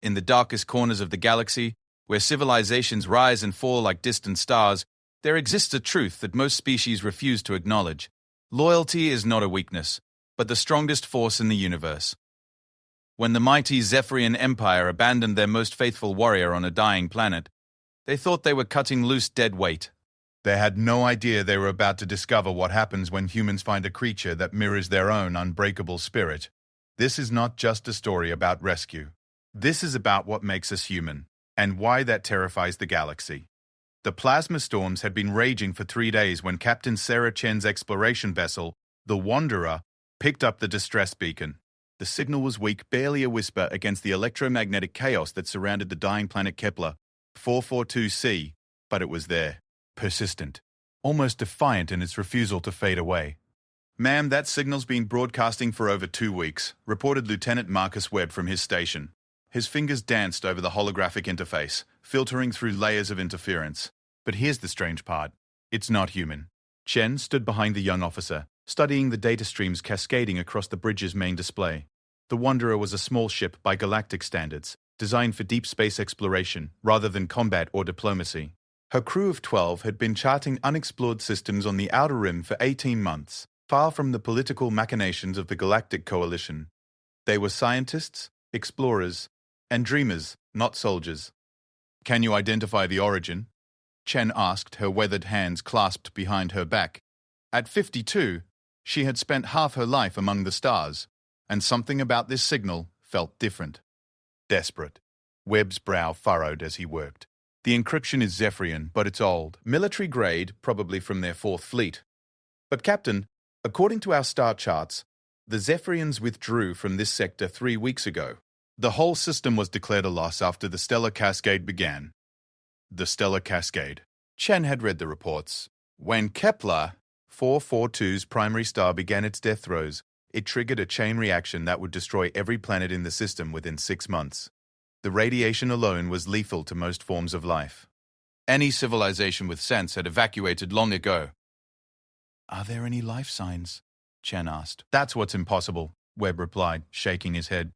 In the darkest corners of the galaxy, where civilizations rise and fall like distant stars, there exists a truth that most species refuse to acknowledge. Loyalty is not a weakness, but the strongest force in the universe. When the mighty Zephyrian Empire abandoned their most faithful warrior on a dying planet, they thought they were cutting loose dead weight. They had no idea they were about to discover what happens when humans find a creature that mirrors their own unbreakable spirit. This is not just a story about rescue. This is about what makes us human, and why that terrifies the galaxy. The plasma storms had been raging for 3 days when Captain Sarah Chen's exploration vessel, the Wanderer, picked up the distress beacon. The signal was weak, barely a whisper against the electromagnetic chaos that surrounded the dying planet Kepler 442c, but it was there, persistent, almost defiant in its refusal to fade away. "Ma'am, that signal's been broadcasting for over 2 weeks," reported Lieutenant Marcus Webb from his station. His fingers danced over the holographic interface, filtering through layers of interference. But here's the strange part. It's not human. Chen stood behind the young officer, studying the data streams cascading across the bridge's main display. The Wanderer was a small ship by galactic standards, designed for deep space exploration rather than combat or diplomacy. Her crew of 12 had been charting unexplored systems on the Outer Rim for 18 months, far from the political machinations of the Galactic Coalition. They were scientists, explorers, and dreamers, not soldiers. "Can you identify the origin?" Chen asked, her weathered hands clasped behind her back. At 52, she had spent half her life among the stars, and something about this signal felt different. Desperate. Webb's brow furrowed as he worked. "The encryption is Zephyrian, but it's old. Military grade, probably from their 4th Fleet. But Captain, according to our star charts, the Zephyrians withdrew from this sector 3 weeks ago. The whole system was declared a loss after the stellar cascade began." The stellar cascade. Chen had read the reports. When Kepler 442's primary star began its death throes, it triggered a chain reaction that would destroy every planet in the system within 6 months. The radiation alone was lethal to most forms of life. Any civilization with sense had evacuated long ago. "Are there any life signs?" Chen asked. "That's what's impossible," Webb replied, shaking his head.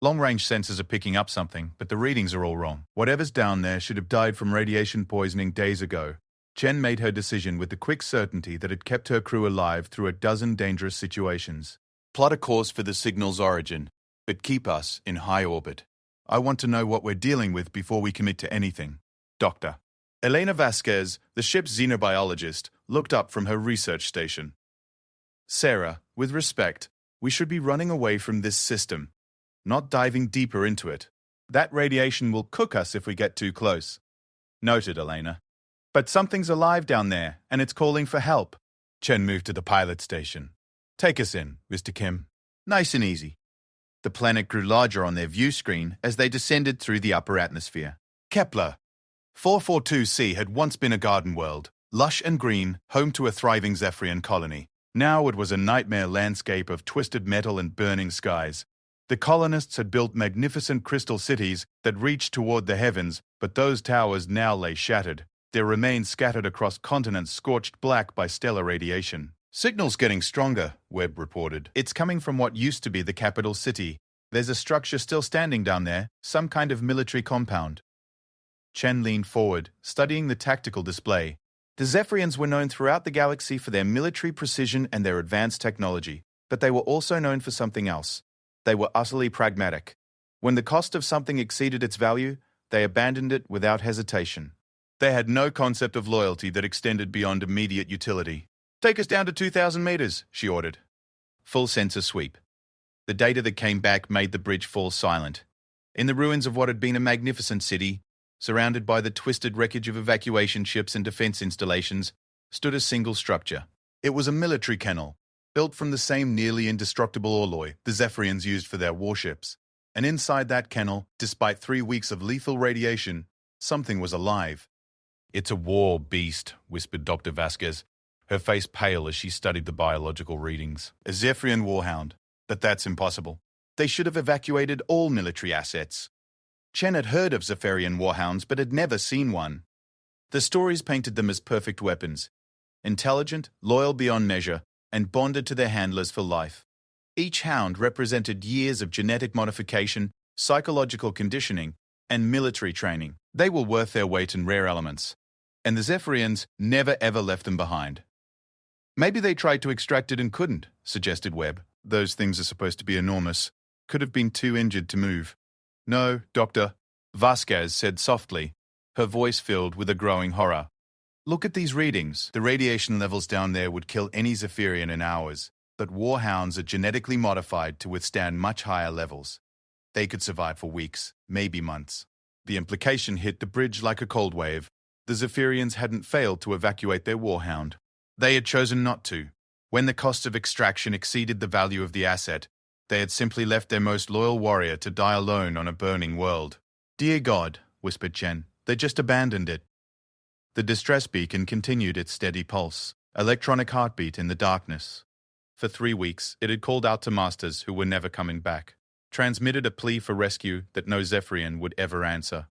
"Long-range sensors are picking up something, but the readings are all wrong. Whatever's down there should have died from radiation poisoning days ago." Chen made her decision with the quick certainty that had kept her crew alive through a dozen dangerous situations. "Plot a course for the signal's origin, but keep us in high orbit. I want to know what we're dealing with before we commit to anything." Doctor. Elena Vasquez, the ship's xenobiologist, looked up from her research station. "Sarah, with respect, we should be running away from this system, not diving deeper into it. That radiation will cook us if we get too close." "Noted, Elena. But something's alive down there, and it's calling for help." Chen moved to the pilot station. "Take us in, Mr. Kim. Nice and easy." The planet grew larger on their view screen as they descended through the upper atmosphere. Kepler 442c had once been a garden world, lush and green, home to a thriving Zephyrian colony. Now it was a nightmare landscape of twisted metal and burning skies. The colonists had built magnificent crystal cities that reached toward the heavens, but those towers now lay shattered, their remains scattered across continents scorched black by stellar radiation. "Signal's getting stronger," Webb reported. "It's coming from what used to be the capital city. There's a structure still standing down there, some kind of military compound." Chen leaned forward, studying the tactical display. The Zephyrians were known throughout the galaxy for their military precision and their advanced technology, but they were also known for something else. They were utterly pragmatic. When the cost of something exceeded its value, they abandoned it without hesitation. They had no concept of loyalty that extended beyond immediate utility. "Take us down to 2,000 meters, she ordered. Full sensor sweep. The data that came back made the bridge fall silent. In the ruins of what had been a magnificent city, surrounded by the twisted wreckage of evacuation ships and defense installations, stood a single structure. It was a military kennel, built from the same nearly indestructible alloy the Zephyrians used for their warships. And inside that kennel, despite 3 weeks of lethal radiation, something was alive. "It's a war beast," whispered Dr. Vasquez, her face pale as she studied the biological readings. "A Zephyrian warhound. But that's impossible. They should have evacuated all military assets." Chen had heard of Zephyrian warhounds, but had never seen one. The stories painted them as perfect weapons, intelligent, loyal beyond measure, and bonded to their handlers for life. Each hound represented years of genetic modification psychological conditioning, and military training. They were worth their weight in rare elements, and the Zephyrians never ever left them behind. Maybe they tried to extract it and couldn't, suggested Webb. Those things are supposed to be enormous. Could have been too injured to move. No, Doctor, Vasquez said softly, her voice filled with a growing horror. Look at these readings. The radiation levels down there would kill any Zephyrian in hours, but warhounds are genetically modified to withstand much higher levels. They could survive for weeks, maybe months. The implication hit the bridge like a cold wave. The Zephyrians hadn't failed to evacuate their warhound. They had chosen not to. When the cost of extraction exceeded the value of the asset, they had simply left their most loyal warrior to die alone on a burning world. Dear God, whispered Chen, they just abandoned it. The distress beacon continued its steady pulse, electronic heartbeat in the darkness. For 3 weeks, it had called out to masters who were never coming back, transmitted a plea for rescue that no Zephyrian would ever answer.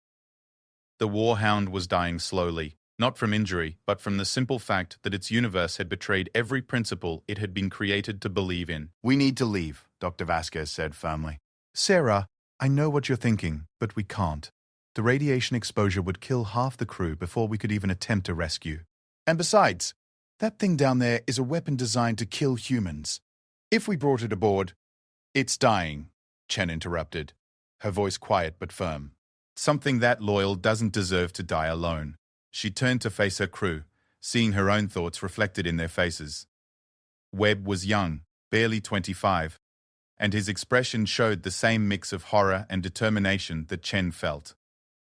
The warhound was dying slowly, not from injury, but from the simple fact that its universe had betrayed every principle it had been created to believe in. We need to leave, Dr. Vasquez said firmly. Sarah, I know what you're thinking, but we can't. The radiation exposure would kill half the crew before we could even attempt a rescue. And besides, that thing down there is a weapon designed to kill humans. If we brought it aboard... It's dying, Chen interrupted, her voice quiet but firm. Something that loyal doesn't deserve to die alone. She turned to face her crew, seeing her own thoughts reflected in their faces. Webb was young, barely 25, and his expression showed the same mix of horror and determination that Chen felt.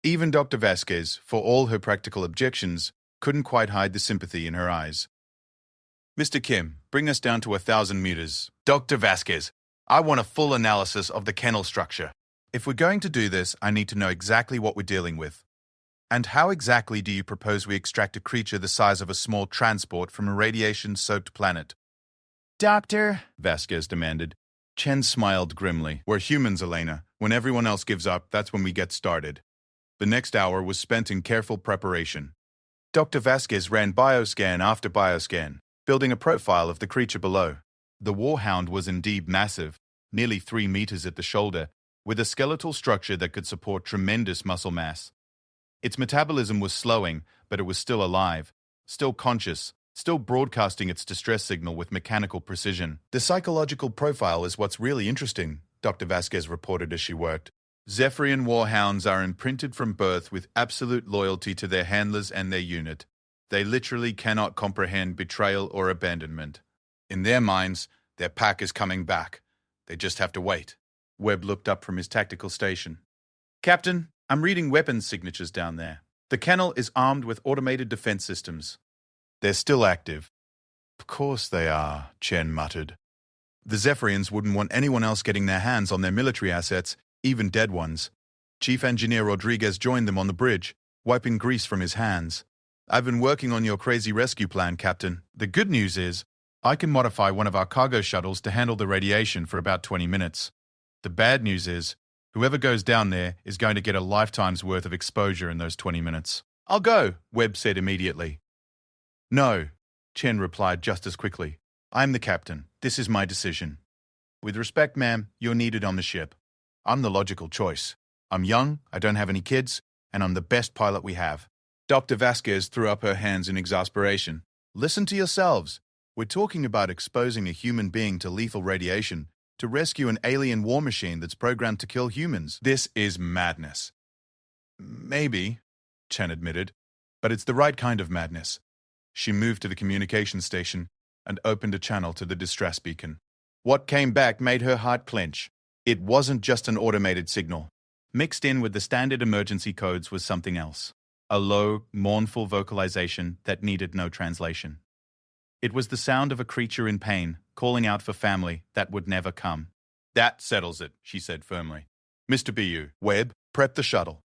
Even Dr. Vasquez, for all her practical objections, couldn't quite hide the sympathy in her eyes. Mr. Kim, bring us down to 1,000 meters. Dr. Vasquez, I want a full analysis of the kennel structure. If we're going to do this, I need to know exactly what we're dealing with. And how exactly do you propose we extract a creature the size of a small transport from a radiation-soaked planet? Doctor, Vasquez demanded. Chen smiled grimly. We're humans, Elena. When everyone else gives up, that's when we get started. The next hour was spent in careful preparation. Dr. Vasquez ran bioscan after bioscan, building a profile of the creature below. The warhound was indeed massive, nearly 3 meters at the shoulder, with a skeletal structure that could support tremendous muscle mass. Its metabolism was slowing, but it was still alive, still conscious, still broadcasting its distress signal with mechanical precision. The psychological profile is what's really interesting, Dr. Vasquez reported as she worked. Zephyrian warhounds are imprinted from birth with absolute loyalty to their handlers and their unit. They literally cannot comprehend betrayal or abandonment. In their minds, their pack is coming back. They just have to wait. Webb looked up from his tactical station. Captain, I'm reading weapons signatures down there. The kennel is armed with automated defense systems. They're still active. Of course they are, Chen muttered. The Zephyrians wouldn't want anyone else getting their hands on their military assets, even dead ones. Chief Engineer Rodriguez joined them on the bridge, wiping grease from his hands. I've been working on your crazy rescue plan, Captain. The good news is, I can modify one of our cargo shuttles to handle the radiation for about 20 minutes. The bad news is, whoever goes down there is going to get a lifetime's worth of exposure in those 20 minutes. I'll go, Webb said immediately. No, Chen replied just as quickly. I'm the captain. This is my decision. With respect, ma'am, you're needed on the ship. I'm the logical choice. I'm young, I don't have any kids, and I'm the best pilot we have. Dr. Vasquez threw up her hands in exasperation. Listen to yourselves. We're talking about exposing a human being to lethal radiation to rescue an alien war machine that's programmed to kill humans. This is madness. Maybe, Chen admitted, but it's the right kind of madness. She moved to the communication station and opened a channel to the distress beacon. What came back made her heart clench. It wasn't just an automated signal. Mixed in with the standard emergency codes was something else. A low, mournful vocalization that needed no translation. It was the sound of a creature in pain, calling out for family that would never come. That settles it, she said firmly. Mr. Bu, Webb, prep the shuttle.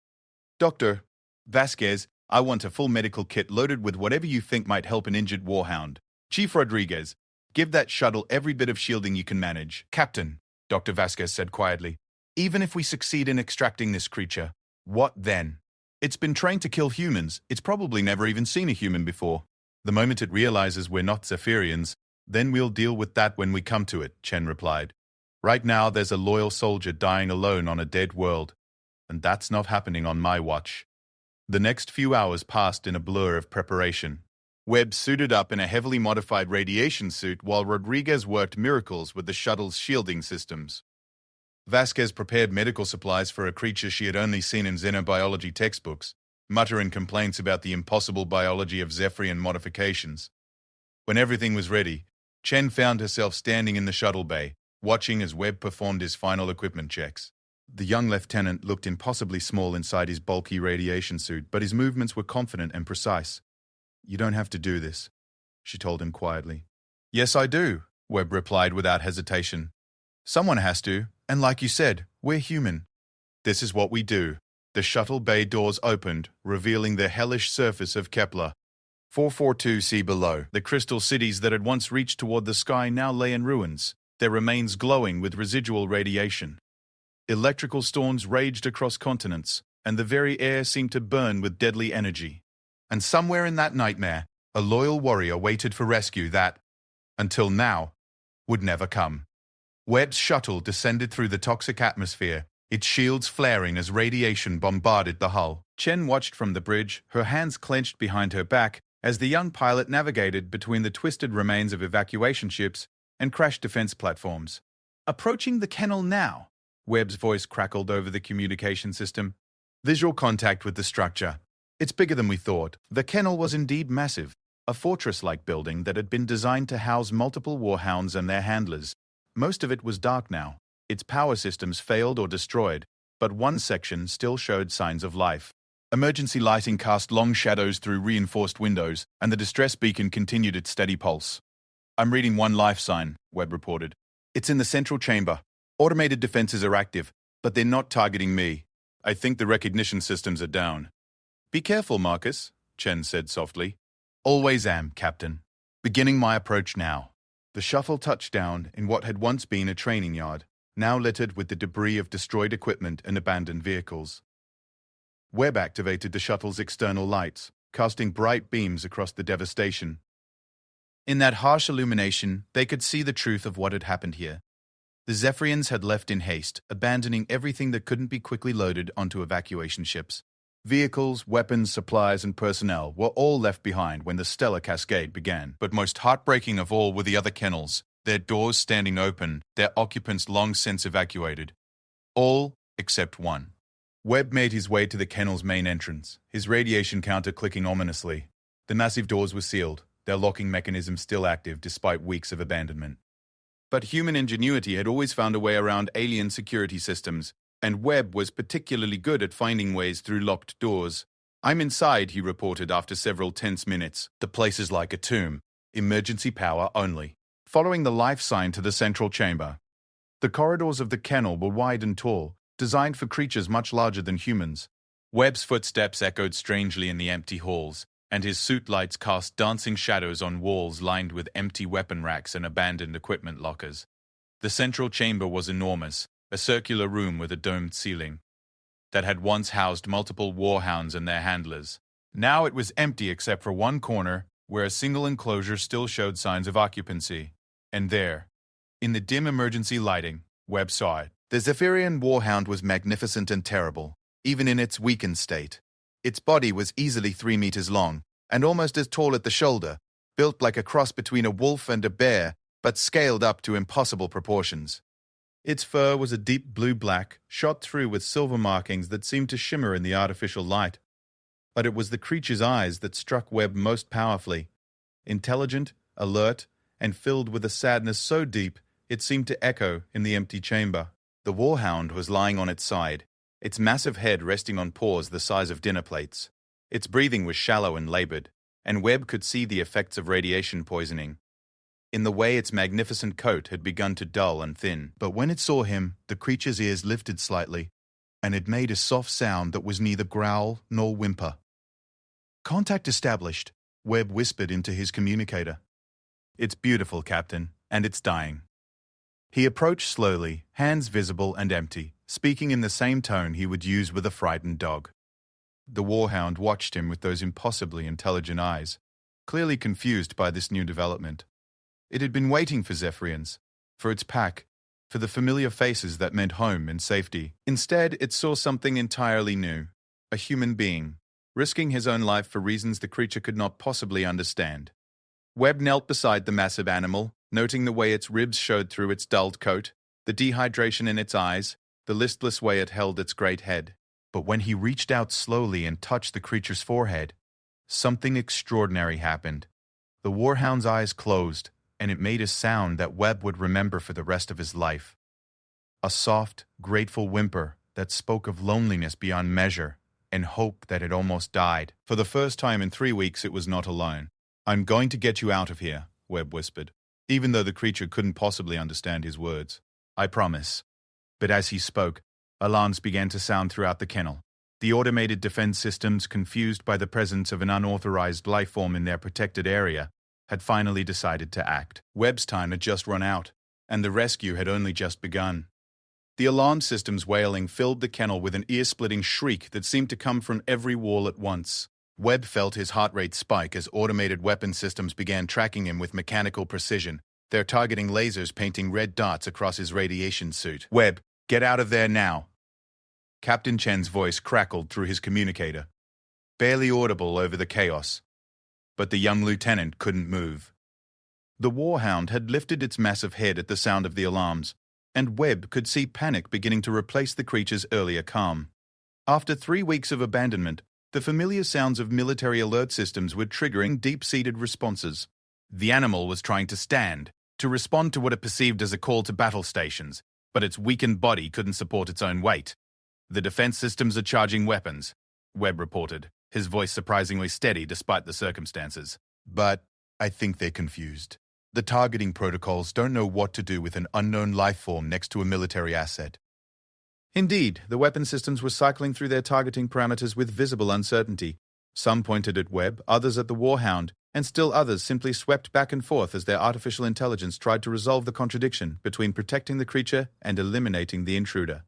Dr. Vasquez, I want a full medical kit loaded with whatever you think might help an injured warhound. Chief Rodriguez, give that shuttle every bit of shielding you can manage. Captain, Dr. Vasquez said quietly, even if we succeed in extracting this creature, what then? It's been trained to kill humans. It's probably never even seen a human before. The moment it realizes we're not Zephyrians, then we'll deal with that when we come to it, Chen replied. Right now, there's a loyal soldier dying alone on a dead world, and that's not happening on my watch. The next few hours passed in a blur of preparation. Webb suited up in a heavily modified radiation suit while Rodriguez worked miracles with the shuttle's shielding systems. Vasquez prepared medical supplies for a creature she had only seen in xenobiology textbooks, muttering complaints about the impossible biology of Zephyrian modifications. When everything was ready, Chen found herself standing in the shuttle bay, watching as Webb performed his final equipment checks. The young lieutenant looked impossibly small inside his bulky radiation suit, but his movements were confident and precise. "You don't have to do this," she told him quietly. "Yes, I do," Webb replied without hesitation. "Someone has to, and like you said, we're human. This is what we do." The shuttle bay doors opened, revealing the hellish surface of Kepler. 442c below, the crystal cities that had once reached toward the sky now lay in ruins, their remains glowing with residual radiation. Electrical storms raged across continents, and the very air seemed to burn with deadly energy. And somewhere in that nightmare, a loyal warrior waited for rescue that, until now, would never come. Webb's shuttle descended through the toxic atmosphere, its shields flaring as radiation bombarded the hull. Chen watched from the bridge, her hands clenched behind her back, as the young pilot navigated between the twisted remains of evacuation ships and crash defense platforms. "Approaching the kennel now," Webb's voice crackled over the communication system. "Visual contact with the structure. It's bigger than we thought." The kennel was indeed massive, a fortress-like building that had been designed to house multiple warhounds and their handlers. Most of it was dark now. Its power systems failed or destroyed, but one section still showed signs of life. Emergency lighting cast long shadows through reinforced windows, and the distress beacon continued its steady pulse. "I'm reading one life sign," Webb reported. "It's in the central chamber. Automated defenses are active, but they're not targeting me. I think the recognition systems are down." "Be careful, Marcus," Chen said softly. "Always am, Captain. Beginning my approach now." The shuttle touched down in what had once been a training yard, now littered with the debris of destroyed equipment and abandoned vehicles. Webb activated the shuttle's external lights, casting bright beams across the devastation. In that harsh illumination, they could see the truth of what had happened here. The Zephyrians had left in haste, abandoning everything that couldn't be quickly loaded onto evacuation ships. Vehicles, weapons, supplies, and personnel were all left behind when the stellar cascade began. But most heartbreaking of all were the other kennels, their doors standing open, their occupants long since evacuated. All except one. Webb made his way to the kennel's main entrance, his radiation counter clicking ominously. The massive doors were sealed, their locking mechanism still active despite weeks of abandonment. But human ingenuity had always found a way around alien security systems, and Webb was particularly good at finding ways through locked doors. "I'm inside," he reported after several tense minutes. "The place is like a tomb. Emergency power only." Following the life sign to the central chamber. The corridors of the kennel were wide and tall, designed for creatures much larger than humans. Webb's footsteps echoed strangely in the empty halls, and his suit lights cast dancing shadows on walls lined with empty weapon racks and abandoned equipment lockers. The central chamber was enormous, a circular room with a domed ceiling that had once housed multiple warhounds and their handlers. Now it was empty except for one corner, where a single enclosure still showed signs of occupancy. And there, in the dim emergency lighting, Webb saw it. The Zephyrian warhound was magnificent and terrible, even in its weakened state. Its body was easily 3 meters long, and almost as tall at the shoulder, built like a cross between a wolf and a bear, but scaled up to impossible proportions. Its fur was a deep blue-black, shot through with silver markings that seemed to shimmer in the artificial light. But it was the creature's eyes that struck Webb most powerfully. Intelligent, alert, and filled with a sadness so deep it seemed to echo in the empty chamber. The warhound was lying on its side, its massive head resting on paws the size of dinner plates. Its breathing was shallow and labored, and Webb could see the effects of radiation poisoning in the way its magnificent coat had begun to dull and thin. But when it saw him, the creature's ears lifted slightly, and it made a soft sound that was neither growl nor whimper. "Contact established," Webb whispered into his communicator. "It's beautiful, Captain, and it's dying." He approached slowly, hands visible and empty, speaking in the same tone he would use with a frightened dog. The warhound watched him with those impossibly intelligent eyes, clearly confused by this new development. It had been waiting for Zephyrians, for its pack, for the familiar faces that meant home and safety. Instead, it saw something entirely new. A human being, risking his own life for reasons the creature could not possibly understand. Webb knelt beside the massive animal, noting the way its ribs showed through its dulled coat, the dehydration in its eyes, the listless way it held its great head. But when he reached out slowly and touched the creature's forehead, something extraordinary happened. The warhound's eyes closed, and it made a sound that Webb would remember for the rest of his life. A soft, grateful whimper that spoke of loneliness beyond measure and hope that had almost died. For the first time in 3 weeks, it was not alone. "I'm going to get you out of here," Webb whispered, even though the creature couldn't possibly understand his words. "I promise." But as he spoke, alarms began to sound throughout the kennel. The automated defense systems, confused by the presence of an unauthorized life form in their protected area, had finally decided to act. Webb's time had just run out, and the rescue had only just begun. The alarm system's wailing filled the kennel with an ear-splitting shriek that seemed to come from every wall at once. Webb felt his heart rate spike as automated weapon systems began tracking him with mechanical precision, their targeting lasers painting red dots across his radiation suit. "Webb, get out of there now!" Captain Chen's voice crackled through his communicator, barely audible over the chaos. But the young lieutenant couldn't move. The warhound had lifted its massive head at the sound of the alarms, and Webb could see panic beginning to replace the creature's earlier calm. After 3 weeks of abandonment, the familiar sounds of military alert systems were triggering deep-seated responses. The animal was trying to stand, to respond to what it perceived as a call to battle stations, but its weakened body couldn't support its own weight. "The defense systems are charging weapons," Webb reported, his voice surprisingly steady despite the circumstances. "But I think they're confused. The targeting protocols don't know what to do with an unknown life form next to a military asset." Indeed, the weapon systems were cycling through their targeting parameters with visible uncertainty. Some pointed at Webb, others at the warhound, and still others simply swept back and forth as their artificial intelligence tried to resolve the contradiction between protecting the creature and eliminating the intruder.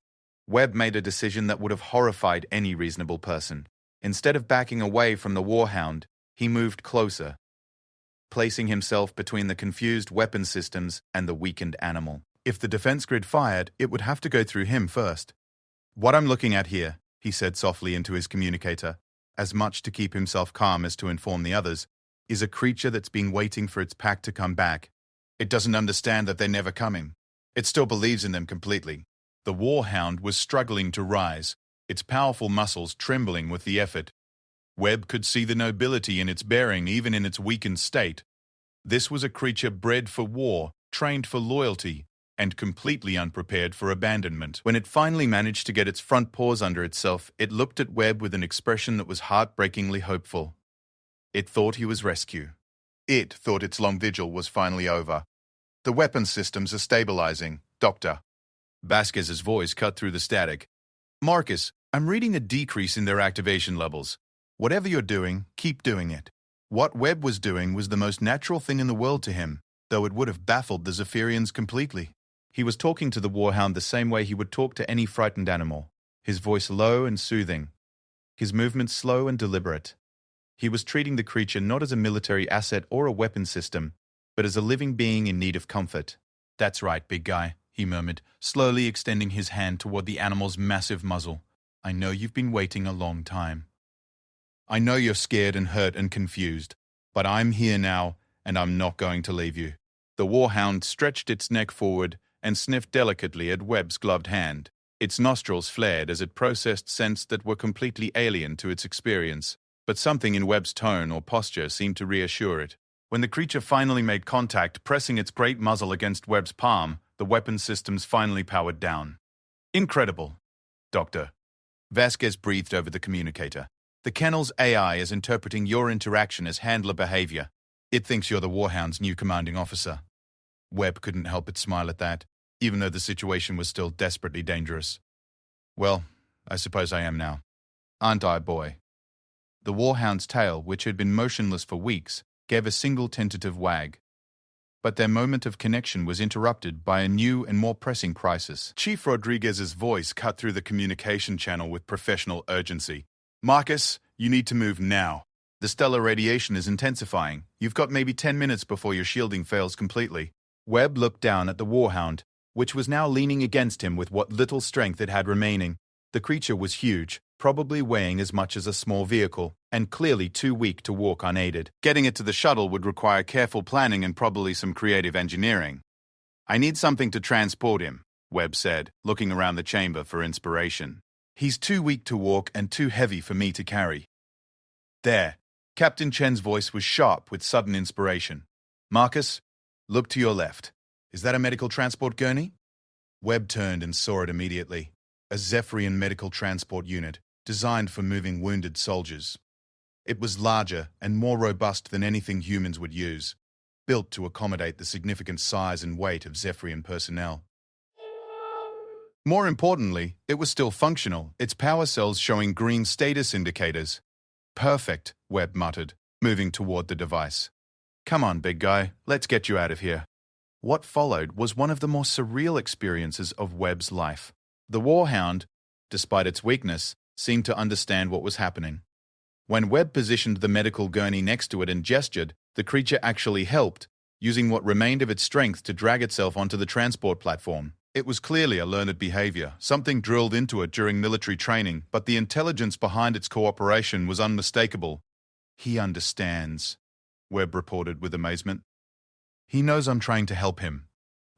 Webb made a decision that would have horrified any reasonable person. Instead of backing away from the warhound, he moved closer, placing himself between the confused weapon systems and the weakened animal. If the defense grid fired, it would have to go through him first. "What I'm looking at here," he said softly into his communicator, as much to keep himself calm as to inform the others, "is a creature that's been waiting for its pack to come back. It doesn't understand that they're never coming. It still believes in them completely." The warhound was struggling to rise, its powerful muscles trembling with the effort. Webb could see the nobility in its bearing even in its weakened state. This was a creature bred for war, trained for loyalty, and completely unprepared for abandonment. When it finally managed to get its front paws under itself, it looked at Webb with an expression that was heartbreakingly hopeful. It thought he was rescue. It thought its long vigil was finally over. "The weapon systems are stabilizing, Doctor." Vasquez's voice cut through the static. "Marcus, I'm reading a decrease in their activation levels. Whatever you're doing, keep doing it." What Webb was doing was the most natural thing in the world to him, though it would have baffled the Zephyrians completely. He was talking to the warhound the same way he would talk to any frightened animal, his voice low and soothing, his movements slow and deliberate. He was treating the creature not as a military asset or a weapon system, but as a living being in need of comfort. "That's right, big guy," he murmured, slowly extending his hand toward the animal's massive muzzle. "I know you've been waiting a long time. I know you're scared and hurt and confused, but I'm here now, and I'm not going to leave you." The warhound stretched its neck forward and sniffed delicately at Webb's gloved hand. Its nostrils flared as it processed scents that were completely alien to its experience, but something in Webb's tone or posture seemed to reassure it. When the creature finally made contact, pressing its great muzzle against Webb's palm, the weapon systems finally powered down. "Incredible, Doctor." Vasquez breathed over the communicator. "The kennel's AI is interpreting your interaction as handler behavior. It thinks you're the warhound's new commanding officer." Webb couldn't help but smile at that, even though the situation was still desperately dangerous. "Well, I suppose I am now. Aren't I, boy?" The warhound's tail, which had been motionless for weeks, gave a single tentative wag. But their moment of connection was interrupted by a new and more pressing crisis. Chief Rodriguez's voice cut through the communication channel with professional urgency. "Marcus, you need to move now. The stellar radiation is intensifying. You've got maybe 10 minutes before your shielding fails completely." Webb looked down at the warhound, which was now leaning against him with what little strength it had remaining. The creature was huge, probably weighing as much as a small vehicle, and clearly too weak to walk unaided. Getting it to the shuttle would require careful planning and probably some creative engineering. "I need something to transport him," Webb said, looking around the chamber for inspiration. "He's too weak to walk and too heavy for me to carry." There, Captain Chen's voice was sharp with sudden inspiration. "Marcus, look to your left. Is that a medical transport gurney?" Webb turned and saw it immediately. A Zephyrian medical transport unit, designed for moving wounded soldiers. It was larger and more robust than anything humans would use, built to accommodate the significant size and weight of Zephyrian personnel. More importantly, it was still functional, its power cells showing green status indicators. "Perfect," Webb muttered, moving toward the device. "Come on, big guy, let's get you out of here." What followed was one of the more surreal experiences of Webb's life. The Warhound, despite its weakness, seemed to understand what was happening. When Webb positioned the medical gurney next to it and gestured, the creature actually helped, using what remained of its strength to drag itself onto the transport platform. It was clearly a learned behavior, something drilled into it during military training, but the intelligence behind its cooperation was unmistakable. "He understands," Webb reported with amazement. "He knows I'm trying to help him.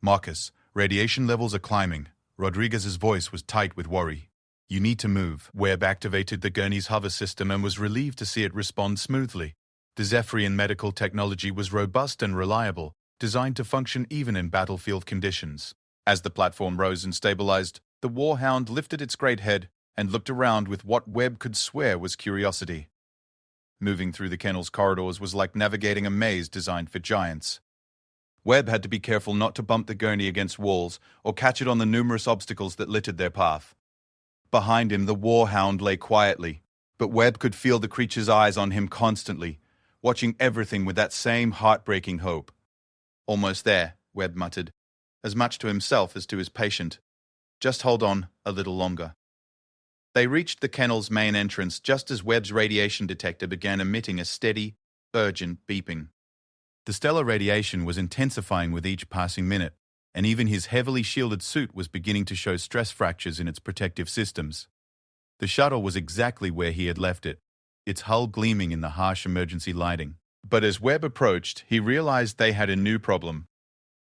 Marcus, radiation levels are climbing." Rodriguez's voice was tight with worry. "You need to move." Webb activated the gurney's hover system and was relieved to see it respond smoothly. The Zephyrian medical technology was robust and reliable, designed to function even in battlefield conditions. As the platform rose and stabilized, the Warhound lifted its great head and looked around with what Webb could swear was curiosity. Moving through the kennel's corridors was like navigating a maze designed for giants. Webb had to be careful not to bump the gurney against walls or catch it on the numerous obstacles that littered their path. Behind him, the Warhound lay quietly, but Webb could feel the creature's eyes on him constantly, watching everything with that same heartbreaking hope. "Almost there," Webb muttered, as much to himself as to his patient. "Just hold on a little longer." They reached the kennel's main entrance just as Webb's radiation detector began emitting a steady, urgent beeping. The stellar radiation was intensifying with each passing minute, and even his heavily shielded suit was beginning to show stress fractures in its protective systems. The shuttle was exactly where he had left it, its hull gleaming in the harsh emergency lighting. But as Webb approached, he realized they had a new problem.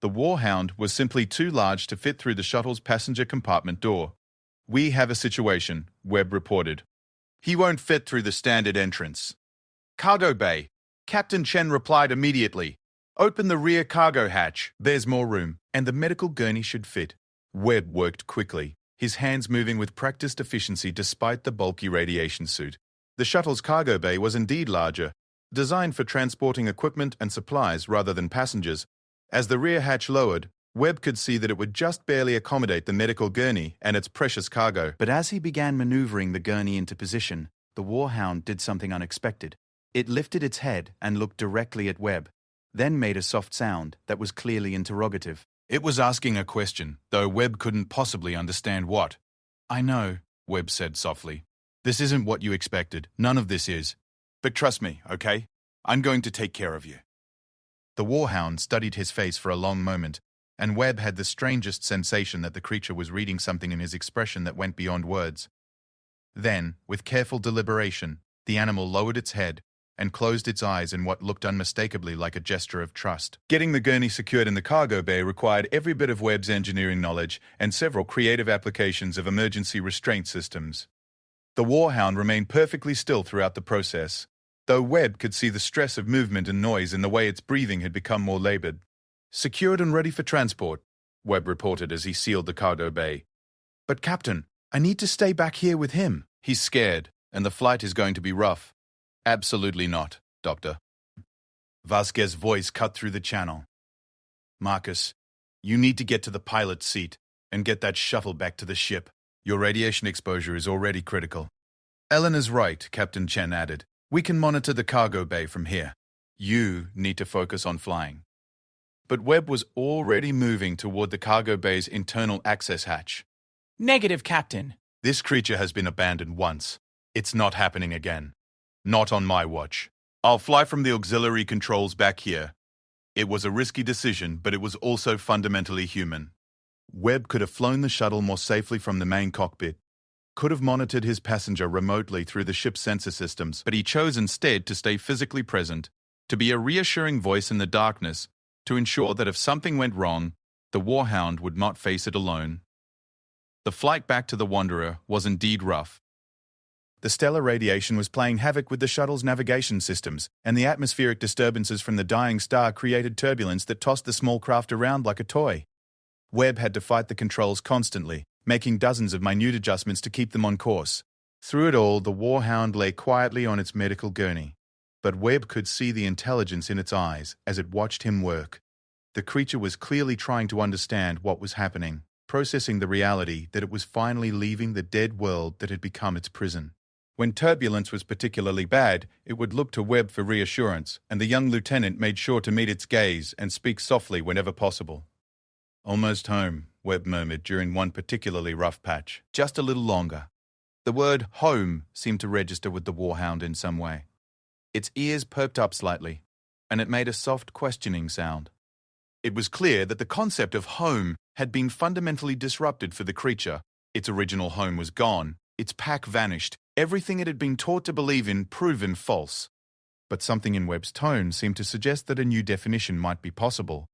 The Warhound was simply too large to fit through the shuttle's passenger compartment door. "We have a situation," Webb reported. "He won't fit through the standard entrance." "Cargo bay," Captain Chen replied immediately. "Open the rear cargo hatch. There's more room, and the medical gurney should fit." Webb worked quickly, his hands moving with practiced efficiency despite the bulky radiation suit. The shuttle's cargo bay was indeed larger, designed for transporting equipment and supplies rather than passengers. As the rear hatch lowered, Webb could see that it would just barely accommodate the medical gurney and its precious cargo. But as he began maneuvering the gurney into position, the Warhound did something unexpected. It lifted its head and looked directly at Webb, then made a soft sound that was clearly interrogative. It was asking a question, though Webb couldn't possibly understand what. "I know," Webb said softly. "This isn't what you expected. None of this is. But trust me, okay? I'm going to take care of you." The Warhound studied his face for a long moment, and Webb had the strangest sensation that the creature was reading something in his expression that went beyond words. Then, with careful deliberation, the animal lowered its head and closed its eyes in what looked unmistakably like a gesture of trust. Getting the gurney secured in the cargo bay required every bit of Webb's engineering knowledge and several creative applications of emergency restraint systems. The Warhound remained perfectly still throughout the process, though Webb could see the stress of movement and noise in the way its breathing had become more labored. "Secured and ready for transport," Webb reported as he sealed the cargo bay. "But Captain, I need to stay back here with him." "He's scared, and the flight is going to be rough." "Absolutely not, Doctor." Vasquez's voice cut through the channel. "Marcus, you need to get to the pilot's seat and get that shuttle back to the ship. Your radiation exposure is already critical." "Ellen is right," Captain Chen added. "We can monitor the cargo bay from here. You need to focus on flying." But Webb was already moving toward the cargo bay's internal access hatch. "Negative, Captain." "This creature has been abandoned once. It's not happening again. Not on my watch. I'll fly from the auxiliary controls back here. It was a risky decision, but it was also fundamentally human." Webb could have flown the shuttle more safely from the main cockpit, could have monitored his passenger remotely through the ship's sensor systems, but he chose instead to stay physically present, to be a reassuring voice in the darkness, to ensure that if something went wrong, the Warhound would not face it alone. The flight back to the Wanderer was indeed rough. The stellar radiation was playing havoc with the shuttle's navigation systems, and the atmospheric disturbances from the dying star created turbulence that tossed the small craft around like a toy. Webb had to fight the controls constantly, making dozens of minute adjustments to keep them on course. Through it all, the Warhound lay quietly on its medical gurney, but Webb could see the intelligence in its eyes as it watched him work. The creature was clearly trying to understand what was happening, processing the reality that it was finally leaving the dead world that had become its prison. When turbulence was particularly bad, it would look to Webb for reassurance, and the young lieutenant made sure to meet its gaze and speak softly whenever possible. "Almost home," Webb murmured during one particularly rough patch. Just a little longer. The word home seemed to register with the Warhound in some way. Its ears perked up slightly, and it made a soft questioning sound. It was clear that the concept of home had been fundamentally disrupted for the creature. Its original home was gone, its pack vanished, everything it had been taught to believe in proven false. But something in Webb's tone seemed to suggest that a new definition might be possible.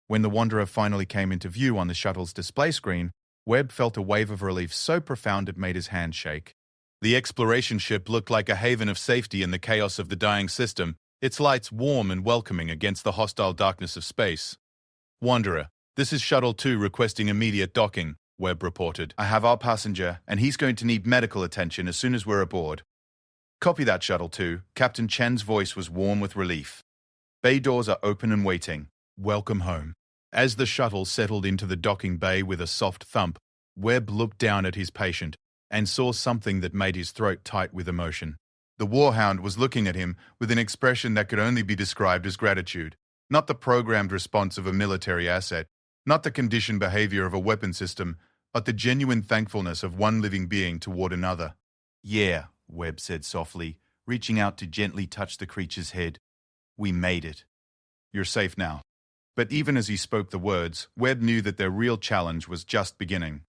When the Wanderer finally came into view on the shuttle's display screen, Webb felt a wave of relief so profound it made his hand shake. The exploration ship looked like a haven of safety in the chaos of the dying system, its lights warm and welcoming against the hostile darkness of space. "Wanderer, this is Shuttle 2 requesting immediate docking," Webb reported. "I have our passenger, and he's going to need medical attention as soon as we're aboard." "Copy that, Shuttle 2. Captain Chen's voice was warm with relief. "Bay doors are open and waiting. Welcome home." As the shuttle settled into the docking bay with a soft thump, Webb looked down at his patient and saw something that made his throat tight with emotion. The Warhound was looking at him with an expression that could only be described as gratitude. Not the programmed response of a military asset, not the conditioned behavior of a weapon system, but the genuine thankfulness of one living being toward another. "Yeah," Webb said softly, reaching out to gently touch the creature's head. "We made it. You're safe now." But even as he spoke the words, Webb knew that their real challenge was just beginning.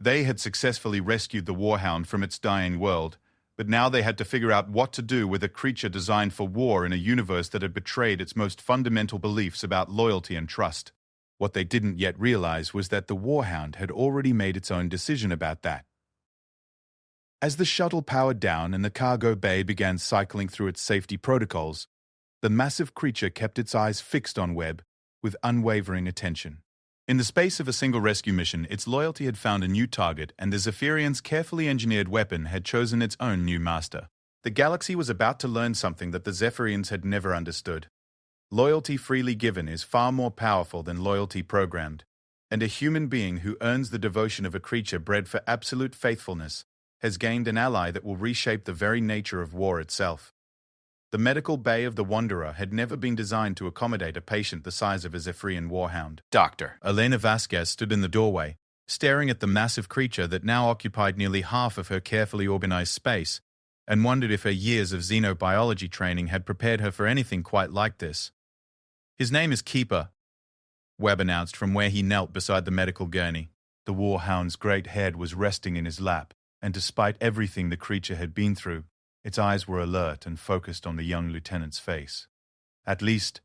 They had successfully rescued the Warhound from its dying world, but now they had to figure out what to do with a creature designed for war in a universe that had betrayed its most fundamental beliefs about loyalty and trust. What they didn't yet realize was that the Warhound had already made its own decision about that. As the shuttle powered down and the cargo bay began cycling through its safety protocols, the massive creature kept its eyes fixed on Webb with unwavering attention. In the space of a single rescue mission, its loyalty had found a new target, and the Zephyrian's carefully engineered weapon had chosen its own new master. The galaxy was about to learn something that the Zephyrians had never understood. Loyalty freely given is far more powerful than loyalty programmed, and a human being who earns the devotion of a creature bred for absolute faithfulness has gained an ally that will reshape the very nature of war itself. The medical bay of the Wanderer had never been designed to accommodate a patient the size of a Zephyrian Warhound. "Doctor." Elena Vasquez stood in the doorway, staring at the massive creature that now occupied nearly half of her carefully organized space, and wondered if her years of xenobiology training had prepared her for anything quite like this. "His name is Keeper," Webb announced from where he knelt beside the medical gurney. The Warhound's great head was resting in his lap, and despite everything the creature had been through, its eyes were alert and focused on the young lieutenant's face. At least,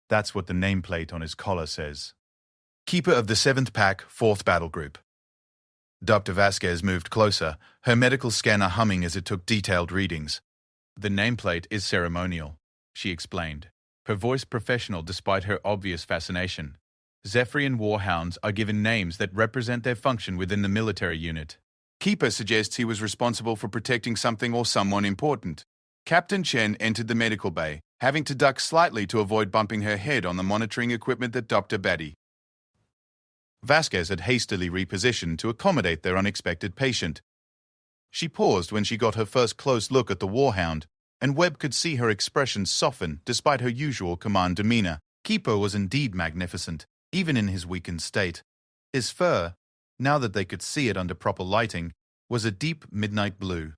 that's what the nameplate on his collar says. "Keeper of the 7th Pack, 4th Battle Group." Dr. Vasquez moved closer, her medical scanner humming as it took detailed readings. "The nameplate is ceremonial," she explained, her voice professional despite her obvious fascination. "Zephyrian Warhounds are given names that represent their function within the military unit. Keeper suggests he was responsible for protecting something or someone important." Captain Chen entered the medical bay, having to duck slightly to avoid bumping her head on the monitoring equipment that Dr. Betty. Vasquez had hastily repositioned to accommodate their unexpected patient. She paused when she got her first close look at the Warhound, and Webb could see her expression soften despite her usual command demeanor. Keeper was indeed magnificent, even in his weakened state. His fur, now that they could see it under proper lighting, was a deep midnight blue,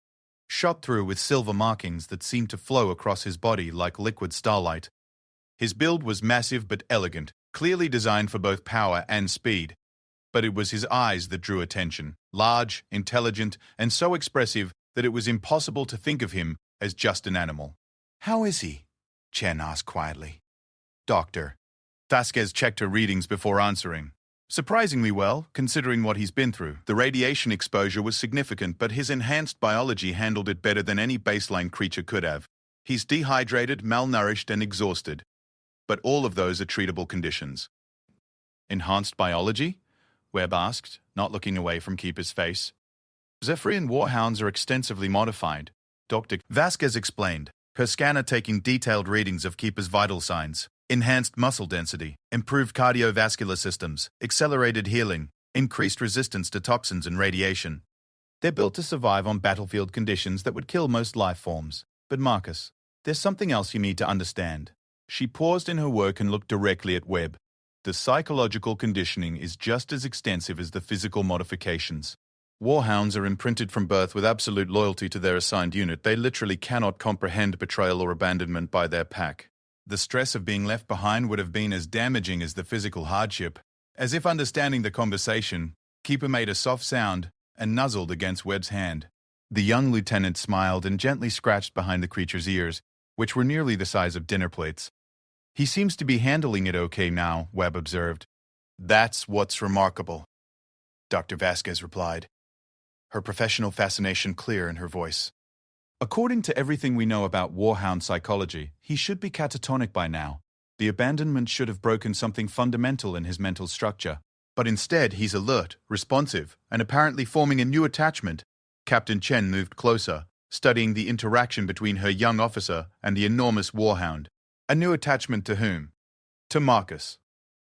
shot through with silver markings that seemed to flow across his body like liquid starlight. His build was massive but elegant, clearly designed for both power and speed. But it was his eyes that drew attention, large, intelligent, and so expressive that it was impossible to think of him as just an animal. How is he? Chen asked quietly. Doctor. Vasquez checked her readings before answering. Surprisingly well, considering what he's been through. The radiation exposure was significant, but his enhanced biology handled it better than any baseline creature could have. He's dehydrated, malnourished, and exhausted. But all of those are treatable conditions. Enhanced biology? Webb asked, not looking away from Keeper's face. Zephyrian warhounds are extensively modified, Dr. Vasquez explained, her scanner taking detailed readings of Keeper's vital signs. Enhanced muscle density, improved cardiovascular systems, accelerated healing, increased resistance to toxins and radiation. They're built to survive on battlefield conditions that would kill most life forms. But Marcus, there's something else you need to understand. She paused in her work and looked directly at Webb. The psychological conditioning is just as extensive as the physical modifications. Warhounds are imprinted from birth with absolute loyalty to their assigned unit. They literally cannot comprehend betrayal or abandonment by their pack. The stress of being left behind would have been as damaging as the physical hardship. As if understanding the conversation, Keeper made a soft sound and nuzzled against Webb's hand. The young lieutenant smiled and gently scratched behind the creature's ears, which were nearly the size of dinner plates. He seems to be handling it okay now, Webb observed. That's what's remarkable, Dr. Vasquez replied, her professional fascination clear in her voice. According to everything we know about warhound psychology, he should be catatonic by now. The abandonment should have broken something fundamental in his mental structure. But instead, he's alert, responsive, and apparently forming a new attachment. Captain Chen moved closer, studying the interaction between her young officer and the enormous warhound. A new attachment to whom? To Marcus.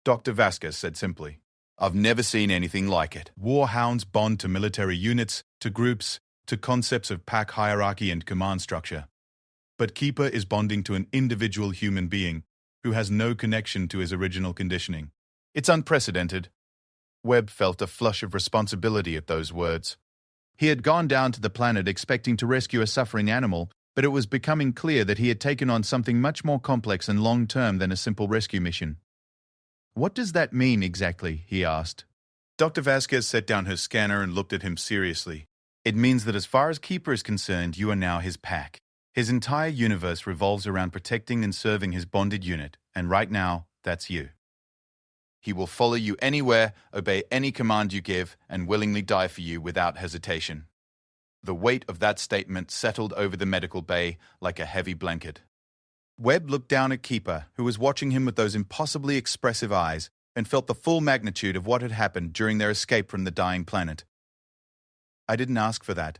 Dr. Vasquez said simply. I've never seen anything like it. Warhounds bond to military units, to groups, to concepts of pack hierarchy and command structure. But Keeper is bonding to an individual human being who has no connection to his original conditioning. It's unprecedented. Webb felt a flush of responsibility at those words. He had gone down to the planet expecting to rescue a suffering animal, but it was becoming clear that he had taken on something much more complex and long-term than a simple rescue mission. What does that mean exactly? He asked. Dr. Vasquez set down her scanner and looked at him seriously. It means that as far as Keeper is concerned, you are now his pack. His entire universe revolves around protecting and serving his bonded unit, and right now, that's you. He will follow you anywhere, obey any command you give, and willingly die for you without hesitation. The weight of that statement settled over the medical bay like a heavy blanket. Webb looked down at Keeper, who was watching him with those impossibly expressive eyes, and felt the full magnitude of what had happened during their escape from the dying planet. I didn't ask for that,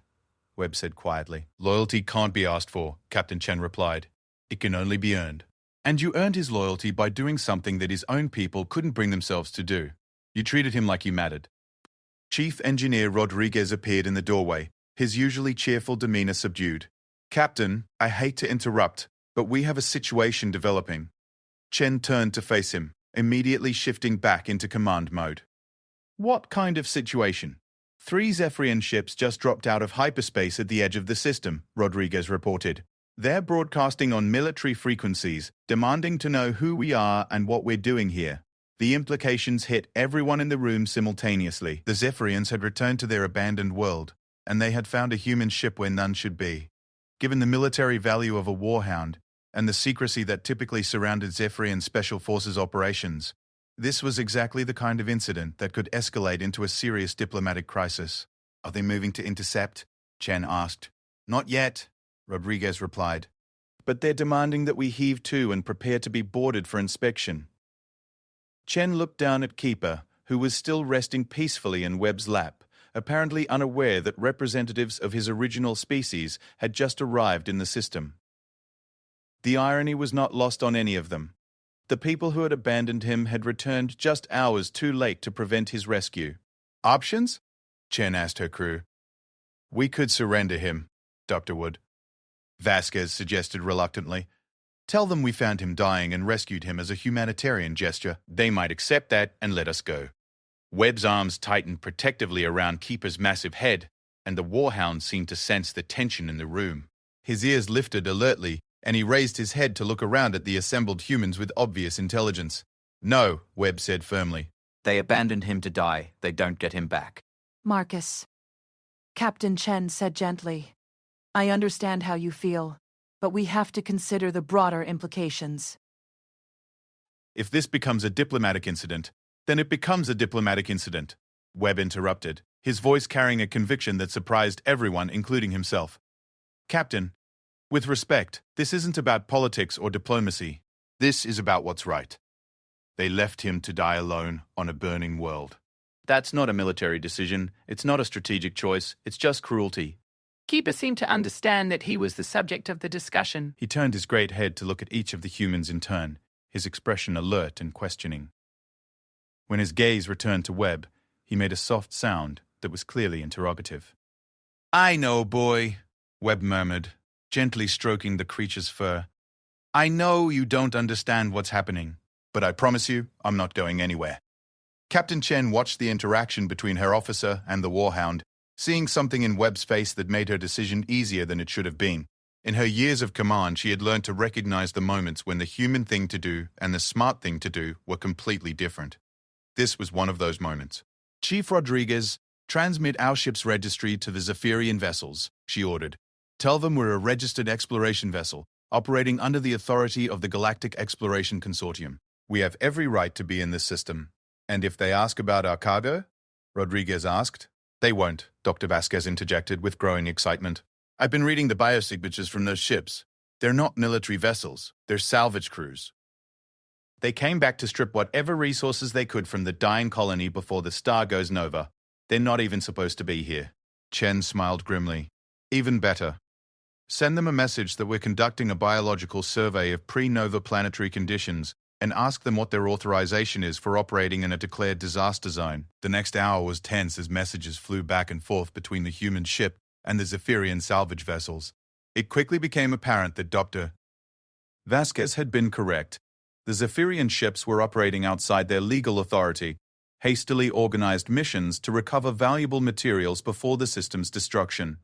Webb said quietly. Loyalty can't be asked for, Captain Chen replied. It can only be earned. And you earned his loyalty by doing something that his own people couldn't bring themselves to do. You treated him like you mattered. Chief Engineer Rodriguez appeared in the doorway, his usually cheerful demeanor subdued. Captain, I hate to interrupt, but we have a situation developing. Chen turned to face him, immediately shifting back into command mode. What kind of situation? 3 Zephyrian ships just dropped out of hyperspace at the edge of the system, Rodriguez reported. They're broadcasting on military frequencies, demanding to know who we are and what we're doing here. The implications hit everyone in the room simultaneously. The Zephyrians had returned to their abandoned world, and they had found a human ship where none should be. Given the military value of a warhound, and the secrecy that typically surrounded Zephyrian Special Forces operations, this was exactly the kind of incident that could escalate into a serious diplomatic crisis. Are they moving to intercept? Chen asked. Not yet, Rodriguez replied. But they're demanding that we heave to and prepare to be boarded for inspection. Chen looked down at Keeper, who was still resting peacefully in Webb's lap, apparently unaware that representatives of his original species had just arrived in the system. The irony was not lost on any of them. The people who had abandoned him had returned just hours too late to prevent his rescue. Options? Chen asked her crew. We could surrender him, Dr. Wood. Vasquez suggested reluctantly. Tell them we found him dying and rescued him as a humanitarian gesture. They might accept that and let us go. Webb's arms tightened protectively around Keeper's massive head, and the warhound seemed to sense the tension in the room. His ears lifted alertly, and he raised his head to look around at the assembled humans with obvious intelligence. No, Webb said firmly. They abandoned him to die. They don't get him back. Marcus, Captain Chen said gently, I understand how you feel, but we have to consider the broader implications. If this becomes a diplomatic incident, then it becomes a diplomatic incident, Webb interrupted, his voice carrying a conviction that surprised everyone, including himself. Captain, with respect, this isn't about politics or diplomacy. This is about what's right. They left him to die alone on a burning world. That's not a military decision. It's not a strategic choice. It's just cruelty. Keeper seemed to understand that he was the subject of the discussion. He turned his great head to look at each of the humans in turn, his expression alert and questioning. When his gaze returned to Webb, he made a soft sound that was clearly interrogative. I know, boy, Webb murmured, gently stroking the creature's fur. I know you don't understand what's happening, but I promise you I'm not going anywhere. Captain Chen watched the interaction between her officer and the warhound, seeing something in Webb's face that made her decision easier than it should have been. In her years of command, she had learned to recognize the moments when the human thing to do and the smart thing to do were completely different. This was one of those moments. Chief Rodriguez, transmit our ship's registry to the Zephyrian vessels, she ordered. Tell them we're a registered exploration vessel, operating under the authority of the Galactic Exploration Consortium. We have every right to be in this system. And if they ask about our cargo? Rodriguez asked. They won't, Dr. Vasquez interjected with growing excitement. I've been reading the biosignatures from those ships. They're not military vessels. They're salvage crews. They came back to strip whatever resources they could from the dying colony before the star goes nova. They're not even supposed to be here. Chen smiled grimly. Even better. Send them a message that we're conducting a biological survey of pre-nova planetary conditions and ask them what their authorization is for operating in a declared disaster zone. The next hour was tense as messages flew back and forth between the human ship and the Zephyrian salvage vessels. It quickly became apparent that Dr. Vasquez had been correct. The Zephyrian ships were operating outside their legal authority, hastily organized missions to recover valuable materials before the system's destruction.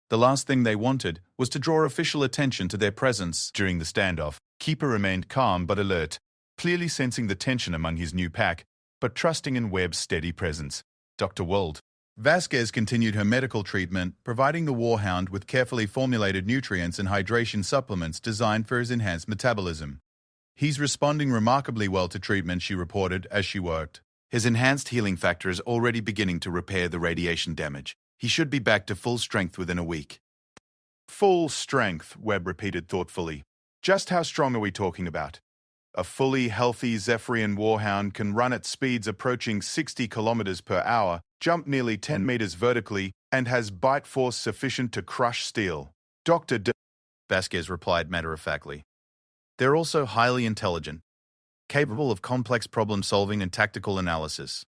The last thing they wanted was to draw official attention to their presence during the standoff. Keeper remained calm but alert, clearly sensing the tension among his new pack, but trusting in Webb's steady presence. Dr. Wold. Vasquez continued her medical treatment, providing the warhound with carefully formulated nutrients and hydration supplements designed for his enhanced metabolism. He's responding remarkably well to treatment, she reported as she worked. His enhanced healing factor is already beginning to repair the radiation damage. He should be back to full strength within a week. Full strength, Webb repeated thoughtfully. Just how strong are we talking about? A fully healthy Zephyrian warhound can run at speeds approaching 60 kilometers per hour, jump nearly 10 meters vertically, and has bite force sufficient to crush steel. Dr. Vasquez replied matter-of-factly. They're also highly intelligent, capable of complex problem-solving and tactical analysis.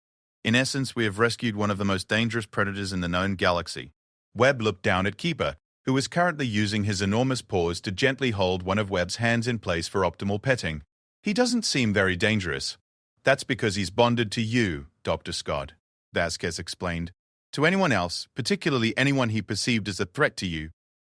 In essence, we have rescued one of the most dangerous predators in the known galaxy. Webb looked down at Keeper, who was currently using his enormous paws to gently hold one of Webb's hands in place for optimal petting. He doesn't seem very dangerous. That's because he's bonded to you, Dr. Scott, Vasquez explained. To anyone else, particularly anyone he perceived as a threat to you,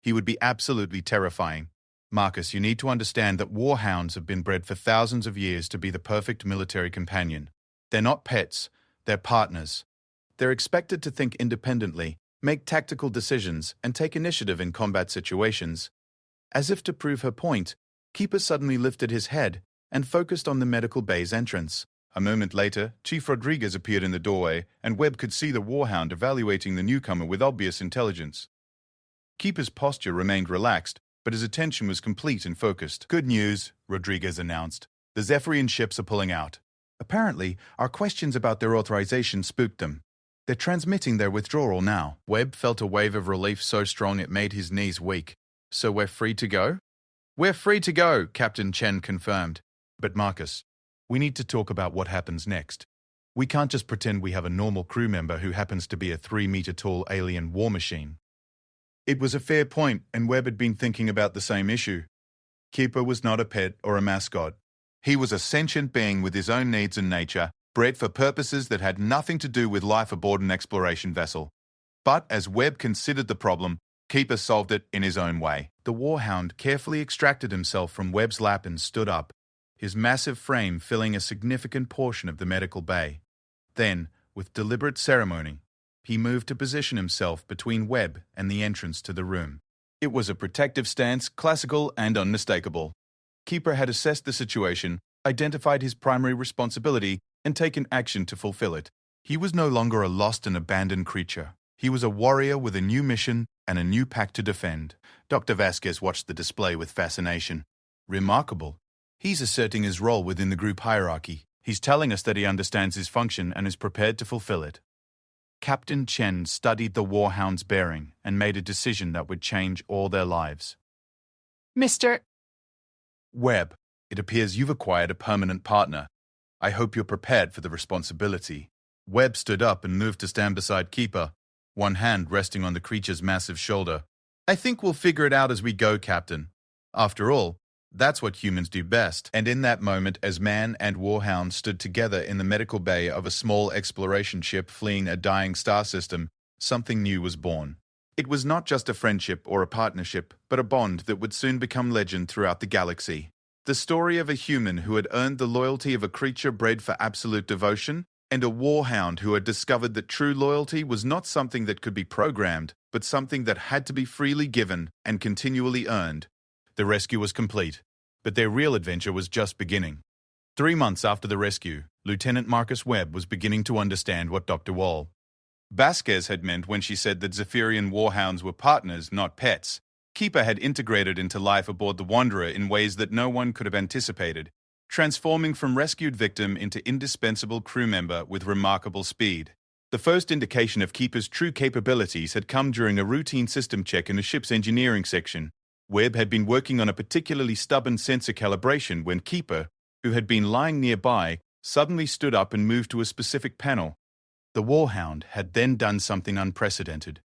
he would be absolutely terrifying. Marcus, you need to understand that warhounds have been bred for thousands of years to be the perfect military companion. They're not pets, they're partners. They're expected to think independently, make tactical decisions, and take initiative in combat situations. As if to prove her point, Keeper suddenly lifted his head and focused on the medical bay's entrance. A moment later, Chief Rodriguez appeared in the doorway, and Webb could see the warhound evaluating the newcomer with obvious intelligence. Keeper's posture remained relaxed, but his attention was complete and focused. Good news, Rodriguez announced. The Zephyrian ships are pulling out. Apparently, our questions about their authorization spooked them. They're transmitting their withdrawal now. Webb felt a wave of relief so strong it made his knees weak. So we're free to go? We're free to go, Captain Chen confirmed. But Marcus, we need to talk about what happens next. We can't just pretend we have a normal crew member who happens to be a 3-meter-tall alien war machine. It was a fair point, and Webb had been thinking about the same issue. Keeper was not a pet or a mascot. He was a sentient being with his own needs and nature, bred for purposes that had nothing to do with life aboard an exploration vessel. But as Webb considered the problem, Keeper solved it in his own way. The warhound carefully extracted himself from Webb's lap and stood up. his massive frame filling a significant portion of the medical bay. Then, with deliberate ceremony, he moved to position himself between Webb and the entrance to the room. It was a protective stance, classical and unmistakable. Keeper had assessed the situation, identified his primary responsibility, and taken action to fulfill it. He was no longer a lost and abandoned creature. He was a warrior with a new mission and a new pact to defend. Dr. Vasquez watched the display with fascination. Remarkable. He's asserting his role within the group hierarchy. He's telling us that he understands his function and is prepared to fulfill it. Captain Chen studied the Warhound's bearing and made a decision that would change all their lives. Mr. Webb, it appears you've acquired a permanent partner. I hope you're prepared for the responsibility. Webb stood up and moved to stand beside Keeper, one hand resting on the creature's massive shoulder. I think we'll figure it out as we go, Captain. After all, that's what humans do best. And in that moment, as man and Warhound stood together in the medical bay of a small exploration ship fleeing a dying star system, something new was born. It was not just a friendship or a partnership, but a bond that would soon become legend throughout the galaxy. The story of a human who had earned the loyalty of a creature bred for absolute devotion, and a Warhound who had discovered that true loyalty was not something that could be programmed, but something that had to be freely given and continually earned. The rescue was complete, but their real adventure was just beginning. 3 months after the rescue, Lieutenant Marcus Webb was beginning to understand what Dr. Vasquez had meant when she said that Zephyrian Warhounds were partners, not pets. Keeper had integrated into life aboard the Wanderer in ways that no one could have anticipated, transforming from rescued victim into indispensable crew member with remarkable speed. The first indication of Keeper's true capabilities had come during a routine system check in the ship's engineering section. Webb had been working on a particularly stubborn sensor calibration when Keeper, who had been lying nearby, suddenly stood up and moved to a specific panel. The Warhound had then done something unprecedented.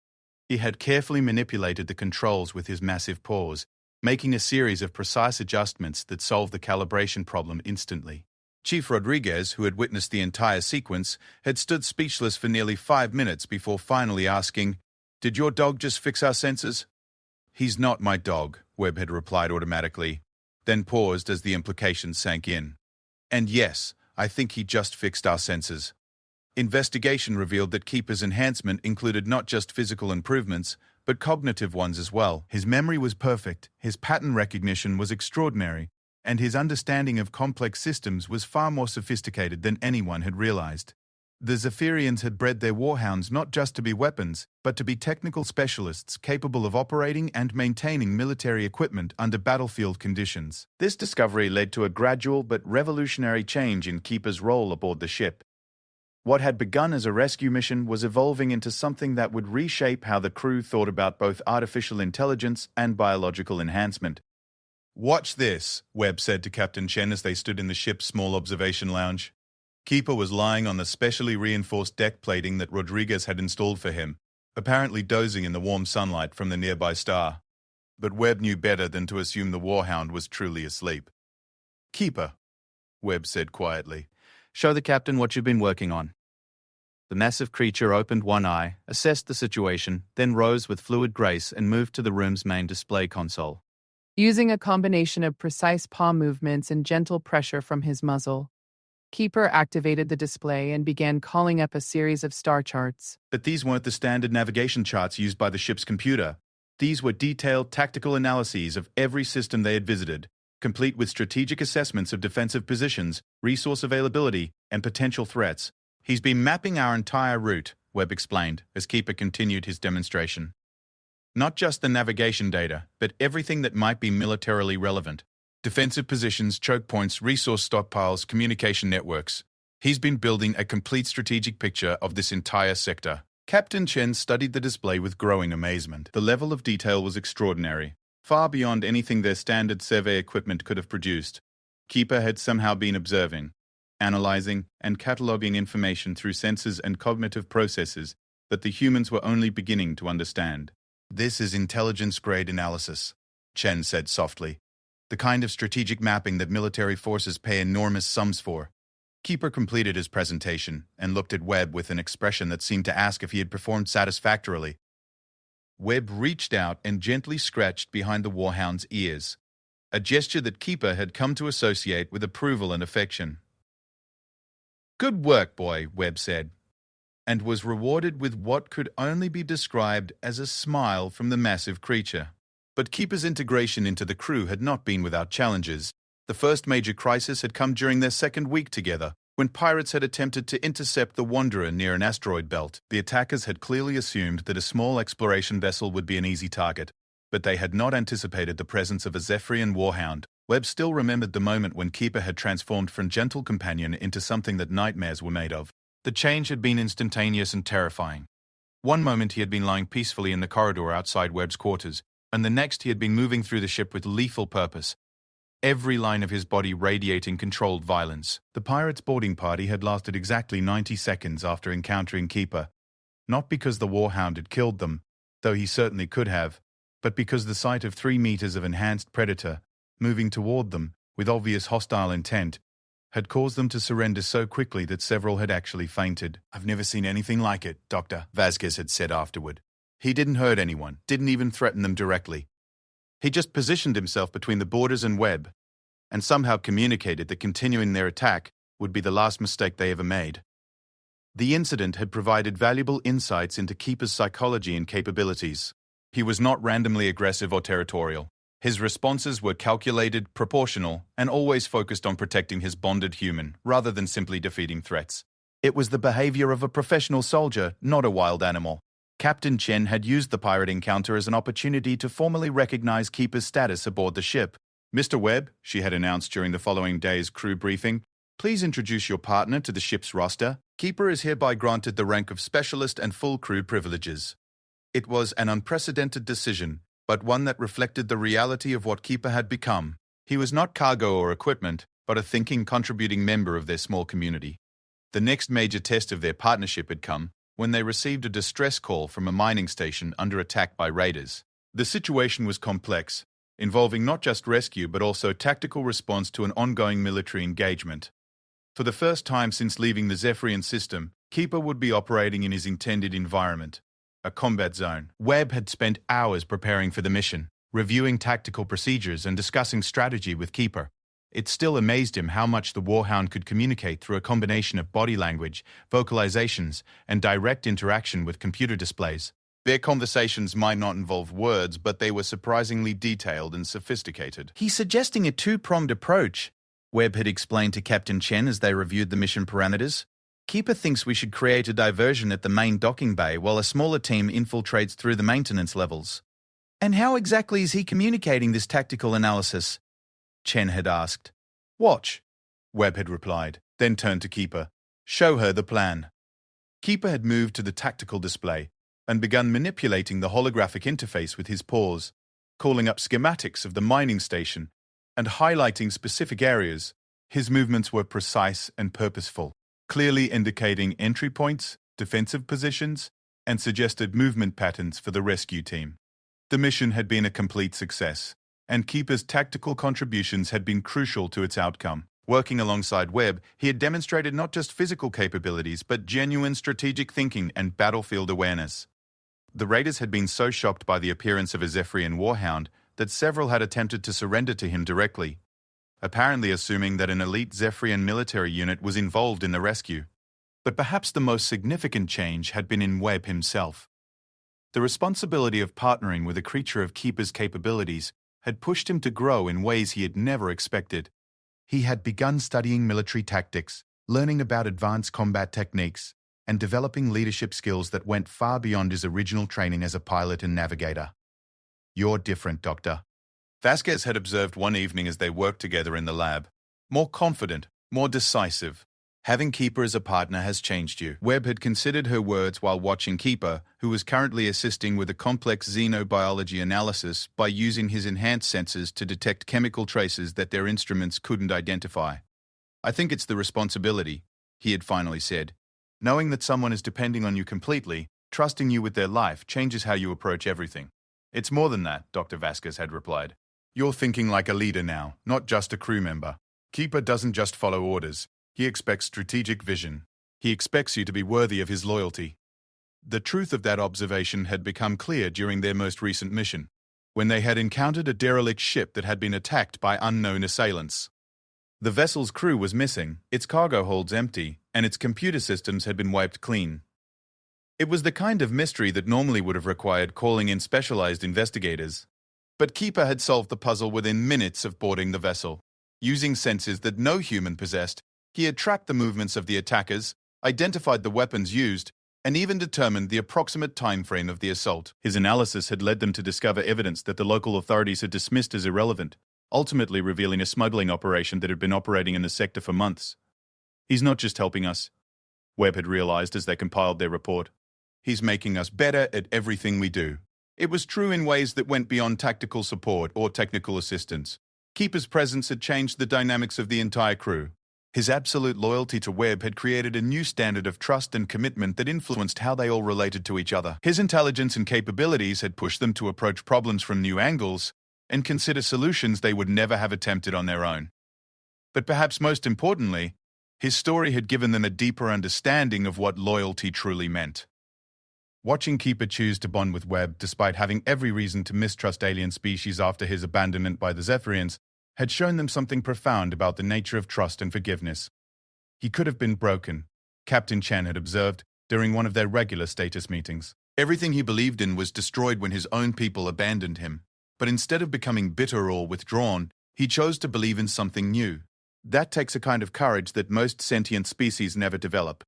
He had carefully manipulated the controls with his massive paws, making a series of precise adjustments that solved the calibration problem instantly. Chief Rodriguez, who had witnessed the entire sequence, had stood speechless for nearly 5 minutes before finally asking, "Did your dog just fix our sensors?" "He's not my dog," Webb had replied automatically, then paused as the implication sank in. "And yes, I think he just fixed our sensors." Investigation revealed that Keeper's enhancement included not just physical improvements, but cognitive ones as well. His memory was perfect, his pattern recognition was extraordinary, and his understanding of complex systems was far more sophisticated than anyone had realized. The Zephyrians had bred their Warhounds not just to be weapons, but to be technical specialists capable of operating and maintaining military equipment under battlefield conditions. This discovery led to a gradual but revolutionary change in Keeper's role aboard the ship. What had begun as a rescue mission was evolving into something that would reshape how the crew thought about both artificial intelligence and biological enhancement. "Watch this," Webb said to Captain Chen as they stood in the ship's small observation lounge. Keeper was lying on the specially reinforced deck plating that Rodriguez had installed for him, apparently dozing in the warm sunlight from the nearby star. But Webb knew better than to assume the Warhound was truly asleep. "Keeper," Webb said quietly, Show the captain what you've been working on. The massive creature opened one eye, assessed the situation, then rose with fluid grace and moved to the room's main display console. Using a combination of precise paw movements and gentle pressure from his muzzle, Keeper activated the display and began calling up a series of star charts. But these weren't the standard navigation charts used by the ship's computer. These were detailed tactical analyses of every system they had visited, complete with strategic assessments of defensive positions, resource availability, and potential threats. "He's been mapping our entire route," Webb explained, as Keeper continued his demonstration. "Not just the navigation data, but everything that might be militarily relevant. Defensive positions, choke points, resource stockpiles, communication networks. He's been building a complete strategic picture of this entire sector." Captain Chen studied the display with growing amazement. The level of detail was extraordinary, far beyond anything their standard survey equipment could have produced. Keeper had somehow been observing, analyzing, and cataloging information through sensors and cognitive processes that the humans were only beginning to understand. "This is intelligence-grade analysis," Chen said softly. "The kind of strategic mapping that military forces pay enormous sums for." Keeper completed his presentation and looked at Webb with an expression that seemed to ask if he had performed satisfactorily. Webb reached out and gently scratched behind the Warhound's ears. a gesture that Keeper had come to associate with approval and affection. "Good work, boy," Webb said, and was rewarded with what could only be described as a smile from the massive creature. But Keeper's integration into the crew had not been without challenges. The first major crisis had come during their second week together, when pirates had attempted to intercept the Wanderer near an asteroid belt. The attackers had clearly assumed that a small exploration vessel would be an easy target, but they had not anticipated the presence of a Zephyrian warhound. Webb still remembered the moment when Keeper had transformed from gentle companion into something that nightmares were made of. The change had been instantaneous and terrifying. One moment he had been lying peacefully in the corridor outside Webb's quarters, and the next he had been moving through the ship with lethal purpose, every line of his body radiating controlled violence. The pirates' boarding party had lasted exactly 90 seconds after encountering Keeper, not because the warhound had killed them, though he certainly could have, but because the sight of 3 meters of enhanced predator moving toward them with obvious hostile intent had caused them to surrender so quickly that several had actually fainted. "I've never seen anything like it, Doctor," Vasquez had said afterward. "He didn't hurt anyone, didn't even threaten them directly. He just positioned himself between the boarders and Webb, and somehow communicated that continuing their attack would be the last mistake they ever made." The incident had provided valuable insights into Keeper's psychology and capabilities. He was not randomly aggressive or territorial. His responses were calculated, proportional, and always focused on protecting his bonded human, rather than simply defeating threats. It was the behavior of a professional soldier, not a wild animal. Captain Chen had used the pirate encounter as an opportunity to formally recognize Keeper's status aboard the ship. "Mr. Webb," she had announced during the following day's crew briefing, "please introduce your partner to the ship's roster. Keeper is hereby granted the rank of specialist and full crew privileges." It was an unprecedented decision, but one that reflected the reality of what Keeper had become. He was not cargo or equipment, but a thinking, contributing member of their small community. The next major test of their partnership had come when they received a distress call from a mining station under attack by raiders. The situation was complex, involving not just rescue but also tactical response to an ongoing military engagement. For the first time since leaving the Zephyrian system, Keeper would be operating in his intended environment, a combat zone. Webb had spent hours preparing for the mission, reviewing tactical procedures and discussing strategy with Keeper. It still amazed him how much the warhound could communicate through a combination of body language, vocalizations, and direct interaction with computer displays. Their conversations might not involve words, but they were surprisingly detailed and sophisticated. "He's suggesting a two-pronged approach," Webb had explained to Captain Chen as they reviewed the mission parameters. "Keeper thinks we should create a diversion at the main docking bay while a smaller team infiltrates through the maintenance levels." "And how exactly is he communicating this tactical analysis?" Chen had asked. "Watch," Webb had replied, then turned to Keeper. "Show her the plan." Keeper had moved to the tactical display and begun manipulating the holographic interface with his paws, calling up schematics of the mining station and highlighting specific areas. His movements were precise and purposeful, clearly indicating entry points, defensive positions, and suggested movement patterns for the rescue team. The mission had been a complete success, and Keeper's tactical contributions had been crucial to its outcome. Working alongside Webb, he had demonstrated not just physical capabilities, but genuine strategic thinking and battlefield awareness. The raiders had been so shocked by the appearance of a Zephyrian warhound that several had attempted to surrender to him directly, apparently assuming that an elite Zephyrian military unit was involved in the rescue. But perhaps the most significant change had been in Webb himself. The responsibility of partnering with a creature of Keeper's capabilities had pushed him to grow in ways he had never expected. He had begun studying military tactics, learning about advanced combat techniques, and developing leadership skills that went far beyond his original training as a pilot and navigator. "You're different, Doctor," Vasquez had observed one evening as they worked together in the lab. "More confident, more decisive. Having Keeper as a partner has changed you." Webb had considered her words while watching Keeper, who was currently assisting with a complex xenobiology analysis by using his enhanced sensors to detect chemical traces that their instruments couldn't identify. "I think it's the responsibility," he had finally said. "Knowing that someone is depending on you completely, trusting you with their life, changes how you approach everything." "It's more than that," Dr. Vasquez had replied. "You're thinking like a leader now, not just a crew member. Keeper doesn't just follow orders. He expects strategic vision. He expects you to be worthy of his loyalty." The truth of that observation had become clear during their most recent mission. when they had encountered a derelict ship that had been attacked by unknown assailants. The vessel's crew was missing, its cargo holds empty, and its computer systems had been wiped clean. It was the kind of mystery that normally would have required calling in specialized investigators. But Keeper had solved the puzzle within minutes of boarding the vessel. Using senses that no human possessed, he had tracked the movements of the attackers, identified the weapons used, and even determined the approximate time frame of the assault. His analysis had led them to discover evidence that the local authorities had dismissed as irrelevant, ultimately revealing a smuggling operation that had been operating in the sector for months. He's not just helping us, Webb had realized as they compiled their report. He's making us better at everything we do. It was true in ways that went beyond tactical support or technical assistance. Keeper's presence had changed the dynamics of the entire crew. His absolute loyalty to Webb had created a new standard of trust and commitment that influenced how they all related to each other. His intelligence and capabilities had pushed them to approach problems from new angles and consider solutions they would never have attempted on their own. But perhaps most importantly, his story had given them a deeper understanding of what loyalty truly meant. Watching Keeper choose to bond with Webb, despite having every reason to mistrust alien species after his abandonment by the Zephyrians, had shown them something profound about the nature of trust and forgiveness. He could have been broken, Captain Chen had observed during one of their regular status meetings. Everything he believed in was destroyed when his own people abandoned him. But instead of becoming bitter or withdrawn, he chose to believe in something new. That takes a kind of courage that most sentient species never develop.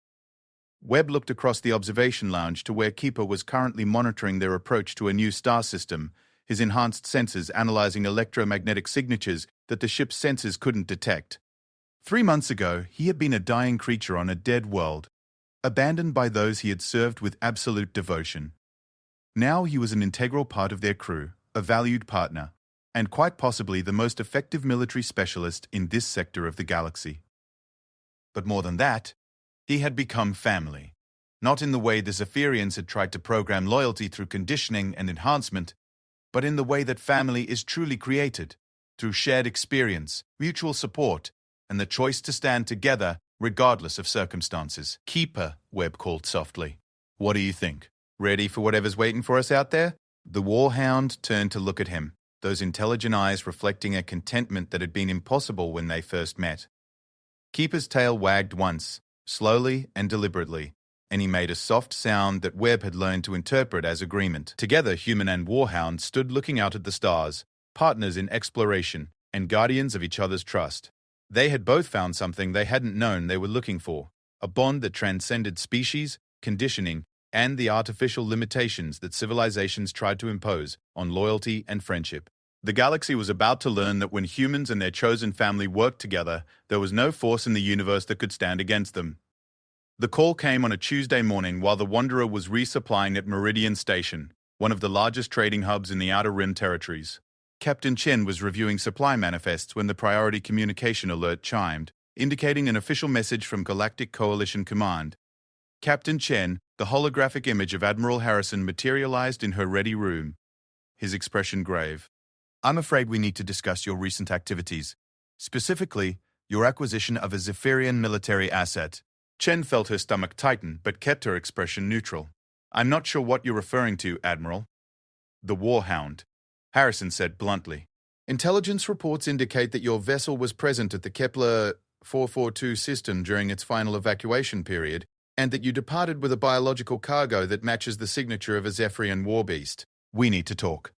Webb looked across the observation lounge to where Keeper was currently monitoring their approach to a new star system, his enhanced sensors analyzing electromagnetic signatures that the ship's sensors couldn't detect. 3 months ago, he had been a dying creature on a dead world, abandoned by those he had served with absolute devotion. Now he was an integral part of their crew, a valued partner, and quite possibly the most effective military specialist in this sector of the galaxy. But more than that, he had become family. Not in the way the Zephyrians had tried to program loyalty through conditioning and enhancement, but in the way that family is truly created, through shared experience, mutual support, and the choice to stand together regardless of circumstances. Keeper, Webb called softly. What do you think? Ready for whatever's waiting for us out there? The warhound turned to look at him, those intelligent eyes reflecting a contentment that had been impossible when they first met. Keeper's tail wagged once, slowly and deliberately, and he made a soft sound that Webb had learned to interpret as agreement. Together, human and warhound stood looking out at the stars, partners in exploration and guardians of each other's trust. They had both found something they hadn't known they were looking for, a bond that transcended species, conditioning, and the artificial limitations that civilizations tried to impose on loyalty and friendship. The galaxy was about to learn that when humans and their chosen family worked together, there was no force in the universe that could stand against them. The call came on a Tuesday morning while the Wanderer was resupplying at Meridian Station, one of the largest trading hubs in the Outer Rim territories. Captain Chen was reviewing supply manifests when the priority communication alert chimed, indicating an official message from Galactic Coalition Command. Captain Chen, the holographic image of Admiral Harrison, materialized in her ready room, his expression grave. I'm afraid we need to discuss your recent activities, specifically your acquisition of a Zephyrian military asset. Chen felt her stomach tighten but kept her expression neutral. I'm not sure what you're referring to, Admiral. The Warhound, Harrison said bluntly. Intelligence reports indicate that your vessel was present at the Kepler 442 system during its final evacuation period, and that you departed with a biological cargo that matches the signature of a Zephyrian warbeast. We need to talk.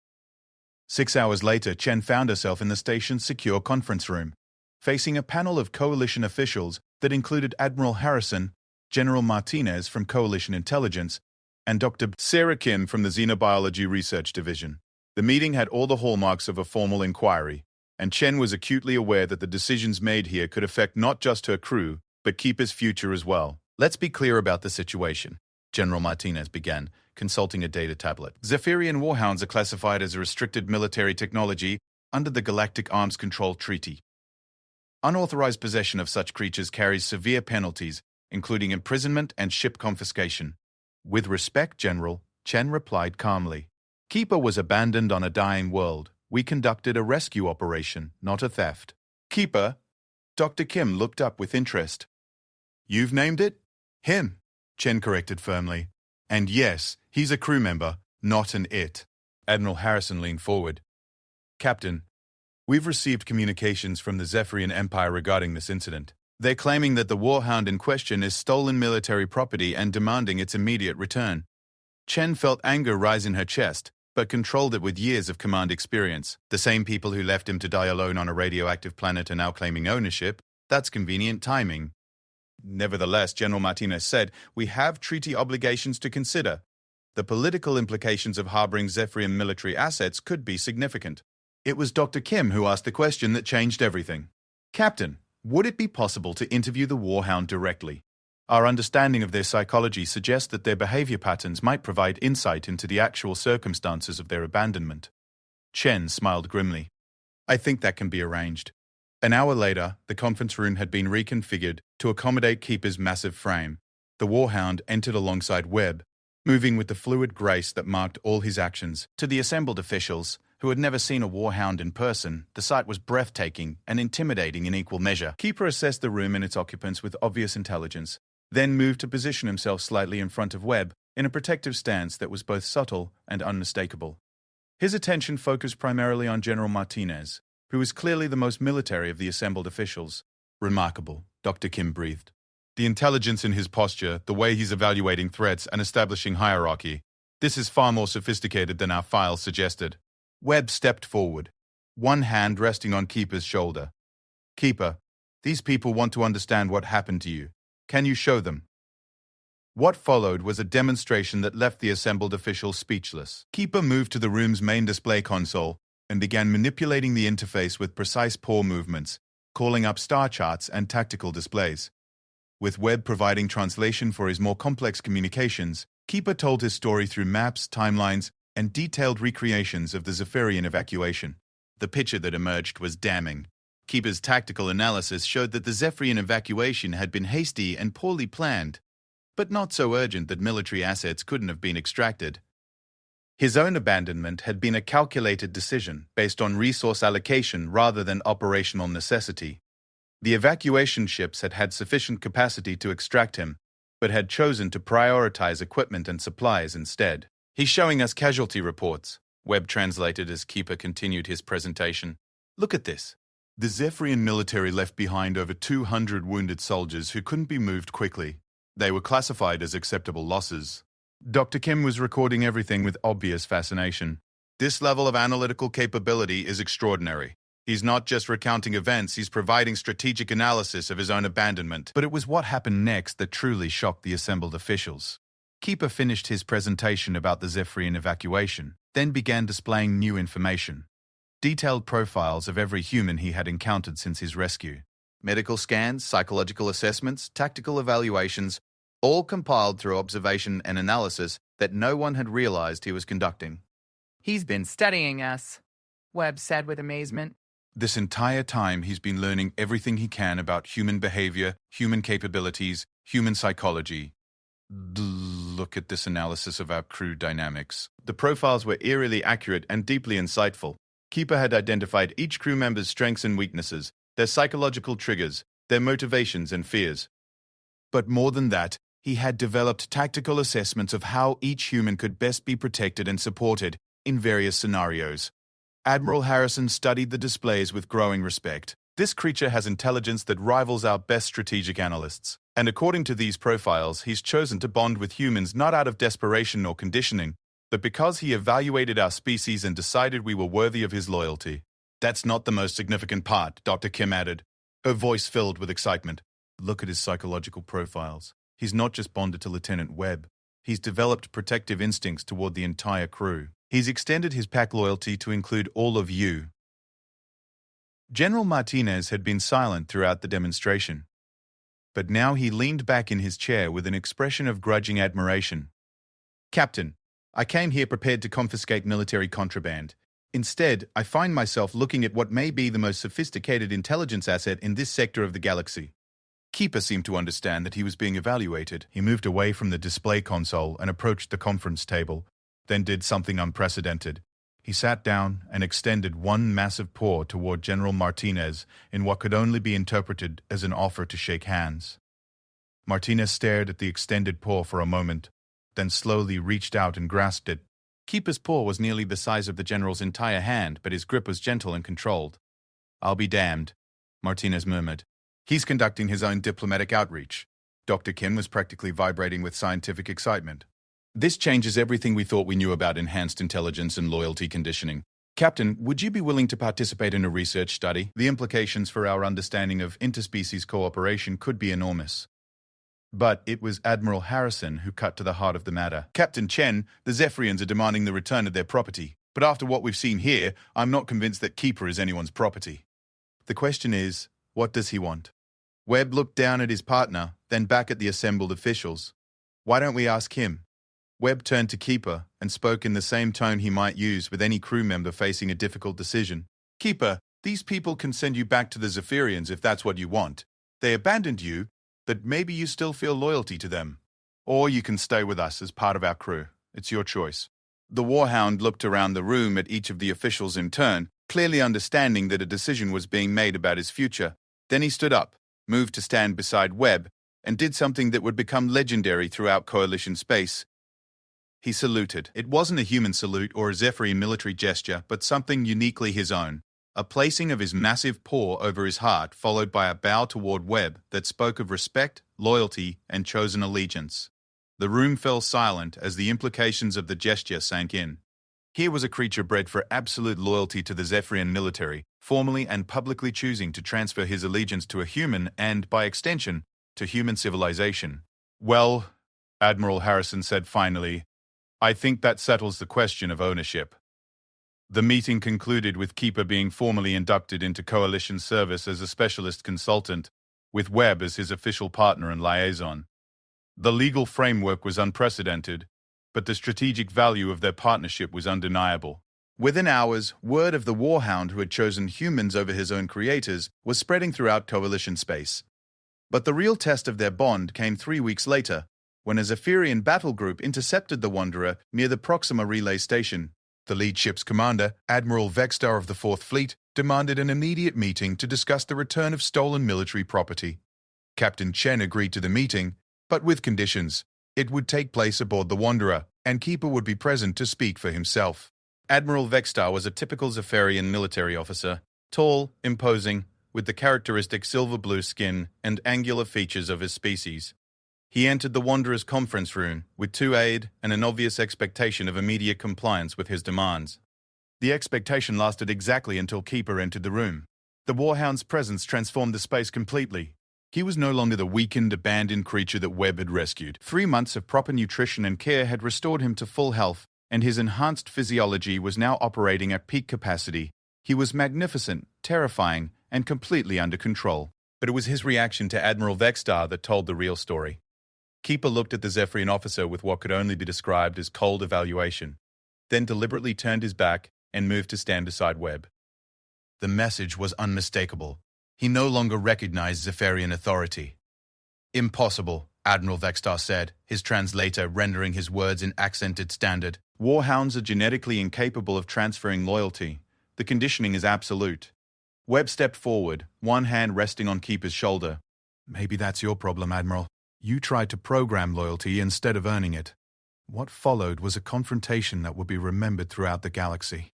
6 hours later, Chen found herself in the station's secure conference room, facing a panel of Coalition officials that included Admiral Harrison, General Martinez from Coalition Intelligence, and Dr. Sarah Kim from the Xenobiology Research Division. The meeting had all the hallmarks of a formal inquiry, and Chen was acutely aware that the decisions made here could affect not just her crew, but Keeper's future as well. Let's be clear about the situation, General Martinez began, consulting a data tablet. Zephyrian warhounds are classified as a restricted military technology under the Galactic Arms Control Treaty. Unauthorized possession of such creatures carries severe penalties, including imprisonment and ship confiscation. With respect, General, Chen replied calmly. Keeper was abandoned on a dying world. We conducted a rescue operation, not a theft. Keeper? Dr. Kim looked up with interest. You've named it? Him, Chen corrected firmly. And yes, he's a crew member, not an it. Admiral Harrison leaned forward. Captain, we've received communications from the Zephyrian Empire regarding this incident. They're claiming that the warhound in question is stolen military property and demanding its immediate return. Chen felt anger rise in her chest, but controlled it with years of command experience. The same people who left him to die alone on a radioactive planet are now claiming ownership. That's convenient timing. Nevertheless, General Martinez said, we have treaty obligations to consider. The political implications of harboring Zephyrian military assets could be significant. It was Dr. Kim who asked the question that changed everything. Captain, would it be possible to interview the warhound directly? Our understanding of their psychology suggests that their behavior patterns might provide insight into the actual circumstances of their abandonment. Chen smiled grimly. I think that can be arranged. An hour later, the conference room had been reconfigured to accommodate Keeper's massive frame. The warhound entered alongside Webb, moving with the fluid grace that marked all his actions. To the assembled officials, who had never seen a warhound in person, the sight was breathtaking and intimidating in equal measure. Keeper assessed the room and its occupants with obvious intelligence, then moved to position himself slightly in front of Webb in a protective stance that was both subtle and unmistakable. His attention focused primarily on General Martinez, who was clearly the most military of the assembled officials. Remarkable, Dr. Kim breathed. The intelligence in his posture, the way he's evaluating threats and establishing hierarchy, this is far more sophisticated than our files suggested. Webb stepped forward, one hand resting on Keeper's shoulder. Keeper, these people want to understand what happened to you. Can you show them? What followed was a demonstration that left the assembled officials speechless. Keeper moved to the room's main display console and began manipulating the interface with precise paw movements, calling up star charts and tactical displays. With Webb providing translation for his more complex communications, Keeper told his story through maps, timelines, and detailed recreations of the Zephyrian evacuation. The picture that emerged was damning. Keeper's tactical analysis showed that the Zephyrian evacuation had been hasty and poorly planned, but not so urgent that military assets couldn't have been extracted. His own abandonment had been a calculated decision based on resource allocation rather than operational necessity. The evacuation ships had had sufficient capacity to extract him, but had chosen to prioritize equipment and supplies instead. He's showing us casualty reports, Webb translated as Keeper continued his presentation. Look at this. The Zephyrian military left behind over 200 wounded soldiers who couldn't be moved quickly. They were classified as acceptable losses. Dr. Kim was recording everything with obvious fascination. This level of analytical capability is extraordinary. He's not just recounting events, he's providing strategic analysis of his own abandonment. But it was what happened next that truly shocked the assembled officials. Keeper finished his presentation about the Zephyrian evacuation, then began displaying new information. Detailed profiles of every human he had encountered since his rescue. Medical scans, psychological assessments, tactical evaluations, all compiled through observation and analysis that no one had realized he was conducting. He's been studying us, Webb said with amazement. This entire time he's been learning everything he can about human behavior, human capabilities, human psychology. Look at this analysis of our crew dynamics. The profiles were eerily accurate and deeply insightful. Keeper had identified each crew member's strengths and weaknesses, their psychological triggers, their motivations and fears. But more than that, he had developed tactical assessments of how each human could best be protected and supported in various scenarios. Admiral Harrison studied the displays with growing respect. This creature has intelligence that rivals our best strategic analysts. And according to these profiles, he's chosen to bond with humans not out of desperation or conditioning, but because he evaluated our species and decided we were worthy of his loyalty. That's not the most significant part, Dr. Kim added, her voice filled with excitement. Look at his psychological profiles. He's not just bonded to Lieutenant Webb. He's developed protective instincts toward the entire crew. He's extended his pack loyalty to include all of you. General Martinez had been silent throughout the demonstration, but now he leaned back in his chair with an expression of grudging admiration. Captain, I came here prepared to confiscate military contraband. Instead, I find myself looking at what may be the most sophisticated intelligence asset in this sector of the galaxy. Keeper seemed to understand that he was being evaluated. He moved away from the display console and approached the conference table, then did something unprecedented. He sat down and extended one massive paw toward General Martinez in what could only be interpreted as an offer to shake hands. Martinez stared at the extended paw for a moment, then slowly reached out and grasped it, Keeper's paw was nearly the size of the general's entire hand, but his grip was gentle and controlled. "I'll be damned," Martinez murmured. He's conducting his own diplomatic outreach. Dr. Kim was practically vibrating with scientific excitement. This changes everything we thought we knew about enhanced intelligence and loyalty conditioning. Captain, would you be willing to participate in a research study? The implications for our understanding of interspecies cooperation could be enormous. But it was Admiral Harrison who cut to the heart of the matter. Captain Chen, the Zephyrians are demanding the return of their property. But after what we've seen here, I'm not convinced that Keeper is anyone's property. The question is, what does he want? Webb looked down at his partner, then back at the assembled officials. Why don't we ask him? Webb turned to Keeper and spoke in the same tone he might use with any crew member facing a difficult decision. Keeper, these people can send you back to the Zephyrians if that's what you want. They abandoned you, but maybe you still feel loyalty to them. Or you can stay with us as part of our crew. It's your choice. The Warhound looked around the room at each of the officials in turn, clearly understanding that a decision was being made about his future. Then he stood up, moved to stand beside Webb, and did something that would become legendary throughout Coalition space. He saluted. It wasn't a human salute or a Zephyrian military gesture, but something uniquely his own. A placing of his massive paw over his heart, followed by a bow toward Webb that spoke of respect, loyalty, and chosen allegiance. The room fell silent as the implications of the gesture sank in. Here was a creature bred for absolute loyalty to the Zephyrian military, formally and publicly choosing to transfer his allegiance to a human and, by extension, to human civilization. "Well," Admiral Harrison said finally, "I think that settles the question of ownership." The meeting concluded with Keeper being formally inducted into Coalition service as a specialist consultant, with Webb as his official partner and liaison. The legal framework was unprecedented, but the strategic value of their partnership was undeniable. Within hours, word of the Warhound who had chosen humans over his own creators was spreading throughout Coalition space. But the real test of their bond came 3 weeks later, when a Zephyrian battle group intercepted the Wanderer near the Proxima Relay Station. The lead ship's commander, Admiral Vextar of the Fourth Fleet, demanded an immediate meeting to discuss the return of stolen military property. Captain Chen agreed to the meeting, but with conditions. It would take place aboard the Wanderer, and Keeper would be present to speak for himself. Admiral Vextar was a typical Zephyrian military officer, tall, imposing, with the characteristic silver-blue skin and angular features of his species. He entered the Wanderer's conference room with 2 aide and an obvious expectation of immediate compliance with his demands. The expectation lasted exactly until Keeper entered the room. The Warhound's presence transformed the space completely. He was no longer the weakened, abandoned creature that Webb had rescued. 3 months of proper nutrition and care had restored him to full health, and his enhanced physiology was now operating at peak capacity. He was magnificent, terrifying, and completely under control. But it was his reaction to Admiral Vextar that told the real story. Keeper looked at the Zephyrian officer with what could only be described as cold evaluation, then deliberately turned his back and moved to stand beside Webb. The message was unmistakable. He no longer recognized Zephyrian authority. "Impossible," Admiral Vextar said, his translator rendering his words in accented standard. "Warhounds are genetically incapable of transferring loyalty. The conditioning is absolute." Webb stepped forward, one hand resting on Keeper's shoulder. "Maybe that's your problem, Admiral. You tried to program loyalty instead of earning it. What followed was a confrontation that would be remembered throughout the galaxy."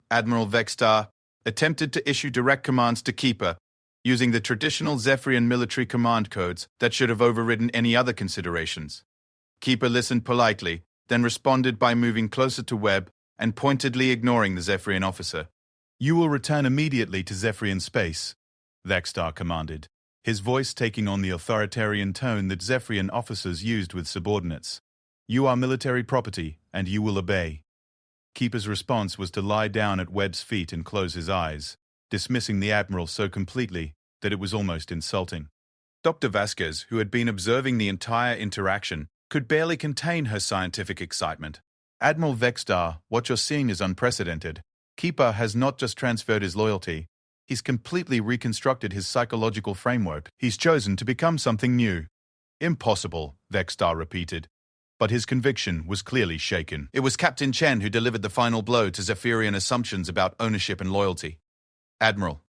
Admiral Vextar attempted to issue direct commands to Keeper, using the traditional Zephyrian military command codes that should have overridden any other considerations. Keeper listened politely, then responded by moving closer to Webb and pointedly ignoring the Zephyrian officer. "You will return immediately to Zephyrian space," Vextar commanded, his voice taking on the authoritarian tone that Zephyrian officers used with subordinates. "You are military property, and you will obey." Keeper's response was to lie down at Webb's feet and close his eyes, dismissing the Admiral so completely that it was almost insulting. Dr. Vasquez, who had been observing the entire interaction, could barely contain her scientific excitement. "Admiral Vextar, what you're seeing is unprecedented. Keeper has not just transferred his loyalty, he's completely reconstructed his psychological framework. He's chosen to become something new." "Impossible," Vextar repeated. But his conviction was clearly shaken. It was Captain Chen who delivered the final blow to Zephyrian assumptions about ownership and loyalty. "Admiral,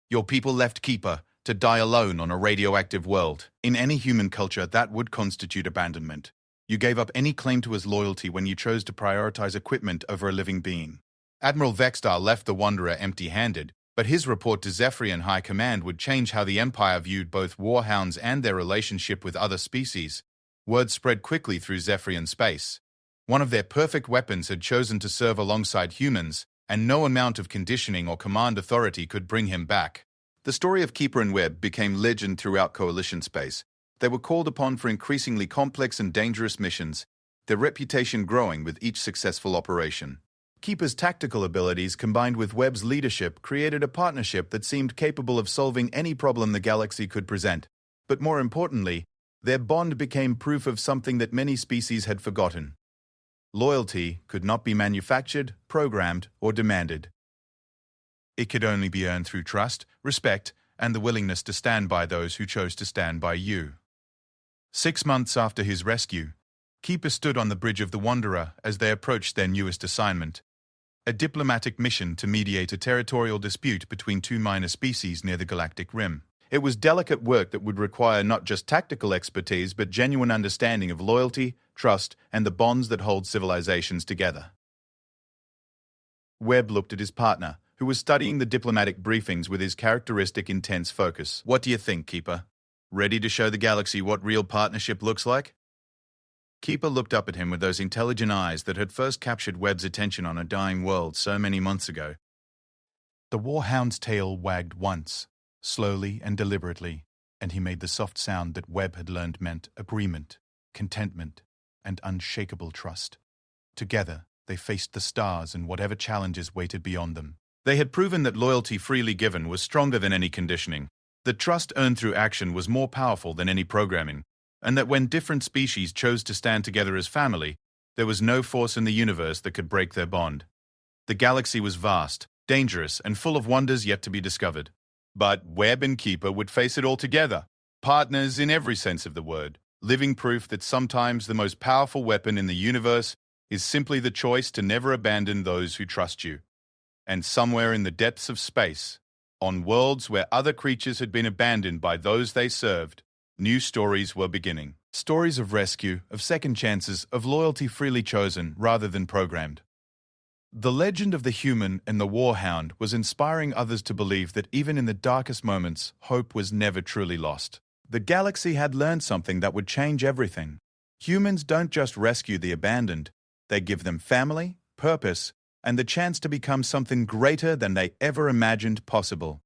your people left Keeper to die alone on a radioactive world. In any human culture, that would constitute abandonment. You gave up any claim to his loyalty when you chose to prioritize equipment over a living being. Admiral Vextar left the Wanderer empty-handed, but his report to Zephyrian High Command would change how the Empire viewed both warhounds and their relationship with other species. Word spread quickly through Zephyrian space. One of their perfect weapons had chosen to serve alongside humans, and no amount of conditioning or command authority could bring him back. The story of Keeper and Webb became legend throughout Coalition space. They were called upon for increasingly complex and dangerous missions, their reputation growing with each successful operation. Keeper's tactical abilities combined with Webb's leadership created a partnership that seemed capable of solving any problem the galaxy could present. But more importantly, their bond became proof of something that many species had forgotten. Loyalty could not be manufactured, programmed, or demanded. It could only be earned through trust, respect, and the willingness to stand by those who chose to stand by you. 6 months after his rescue, Keeper stood on the bridge of the Wanderer as they approached their newest assignment, a diplomatic mission to mediate a territorial dispute between two minor species near the galactic rim. It was delicate work that would require not just tactical expertise but genuine understanding of loyalty, trust, and the bonds that hold civilizations together. Webb looked at his partner, who was studying the diplomatic briefings with his characteristic intense focus. "What do you think, Keeper? Ready to show the galaxy what real partnership looks like?" Keeper looked up at him with those intelligent eyes that had first captured Webb's attention on a dying world so many months ago. The warhound's tail wagged once, slowly and deliberately, and he made the soft sound that Webb had learned meant agreement, contentment, and unshakable trust. Together, they faced the stars and whatever challenges waited beyond them. They had proven that loyalty freely given was stronger than any conditioning, that trust earned through action was more powerful than any programming, and that when different species chose to stand together as family, there was no force in the universe that could break their bond. The galaxy was vast, dangerous, and full of wonders yet to be discovered. But Webb and Keeper would face it all together, partners in every sense of the word, living proof that sometimes the most powerful weapon in the universe is simply the choice to never abandon those who trust you. And somewhere in the depths of space, on worlds where other creatures had been abandoned by those they served, new stories were beginning. Stories of rescue, of second chances, of loyalty freely chosen rather than programmed. The legend of the human and the warhound was inspiring others to believe that even in the darkest moments, hope was never truly lost. The galaxy had learned something that would change everything. Humans don't just rescue the abandoned, they give them family, purpose, and the chance to become something greater than they ever imagined possible.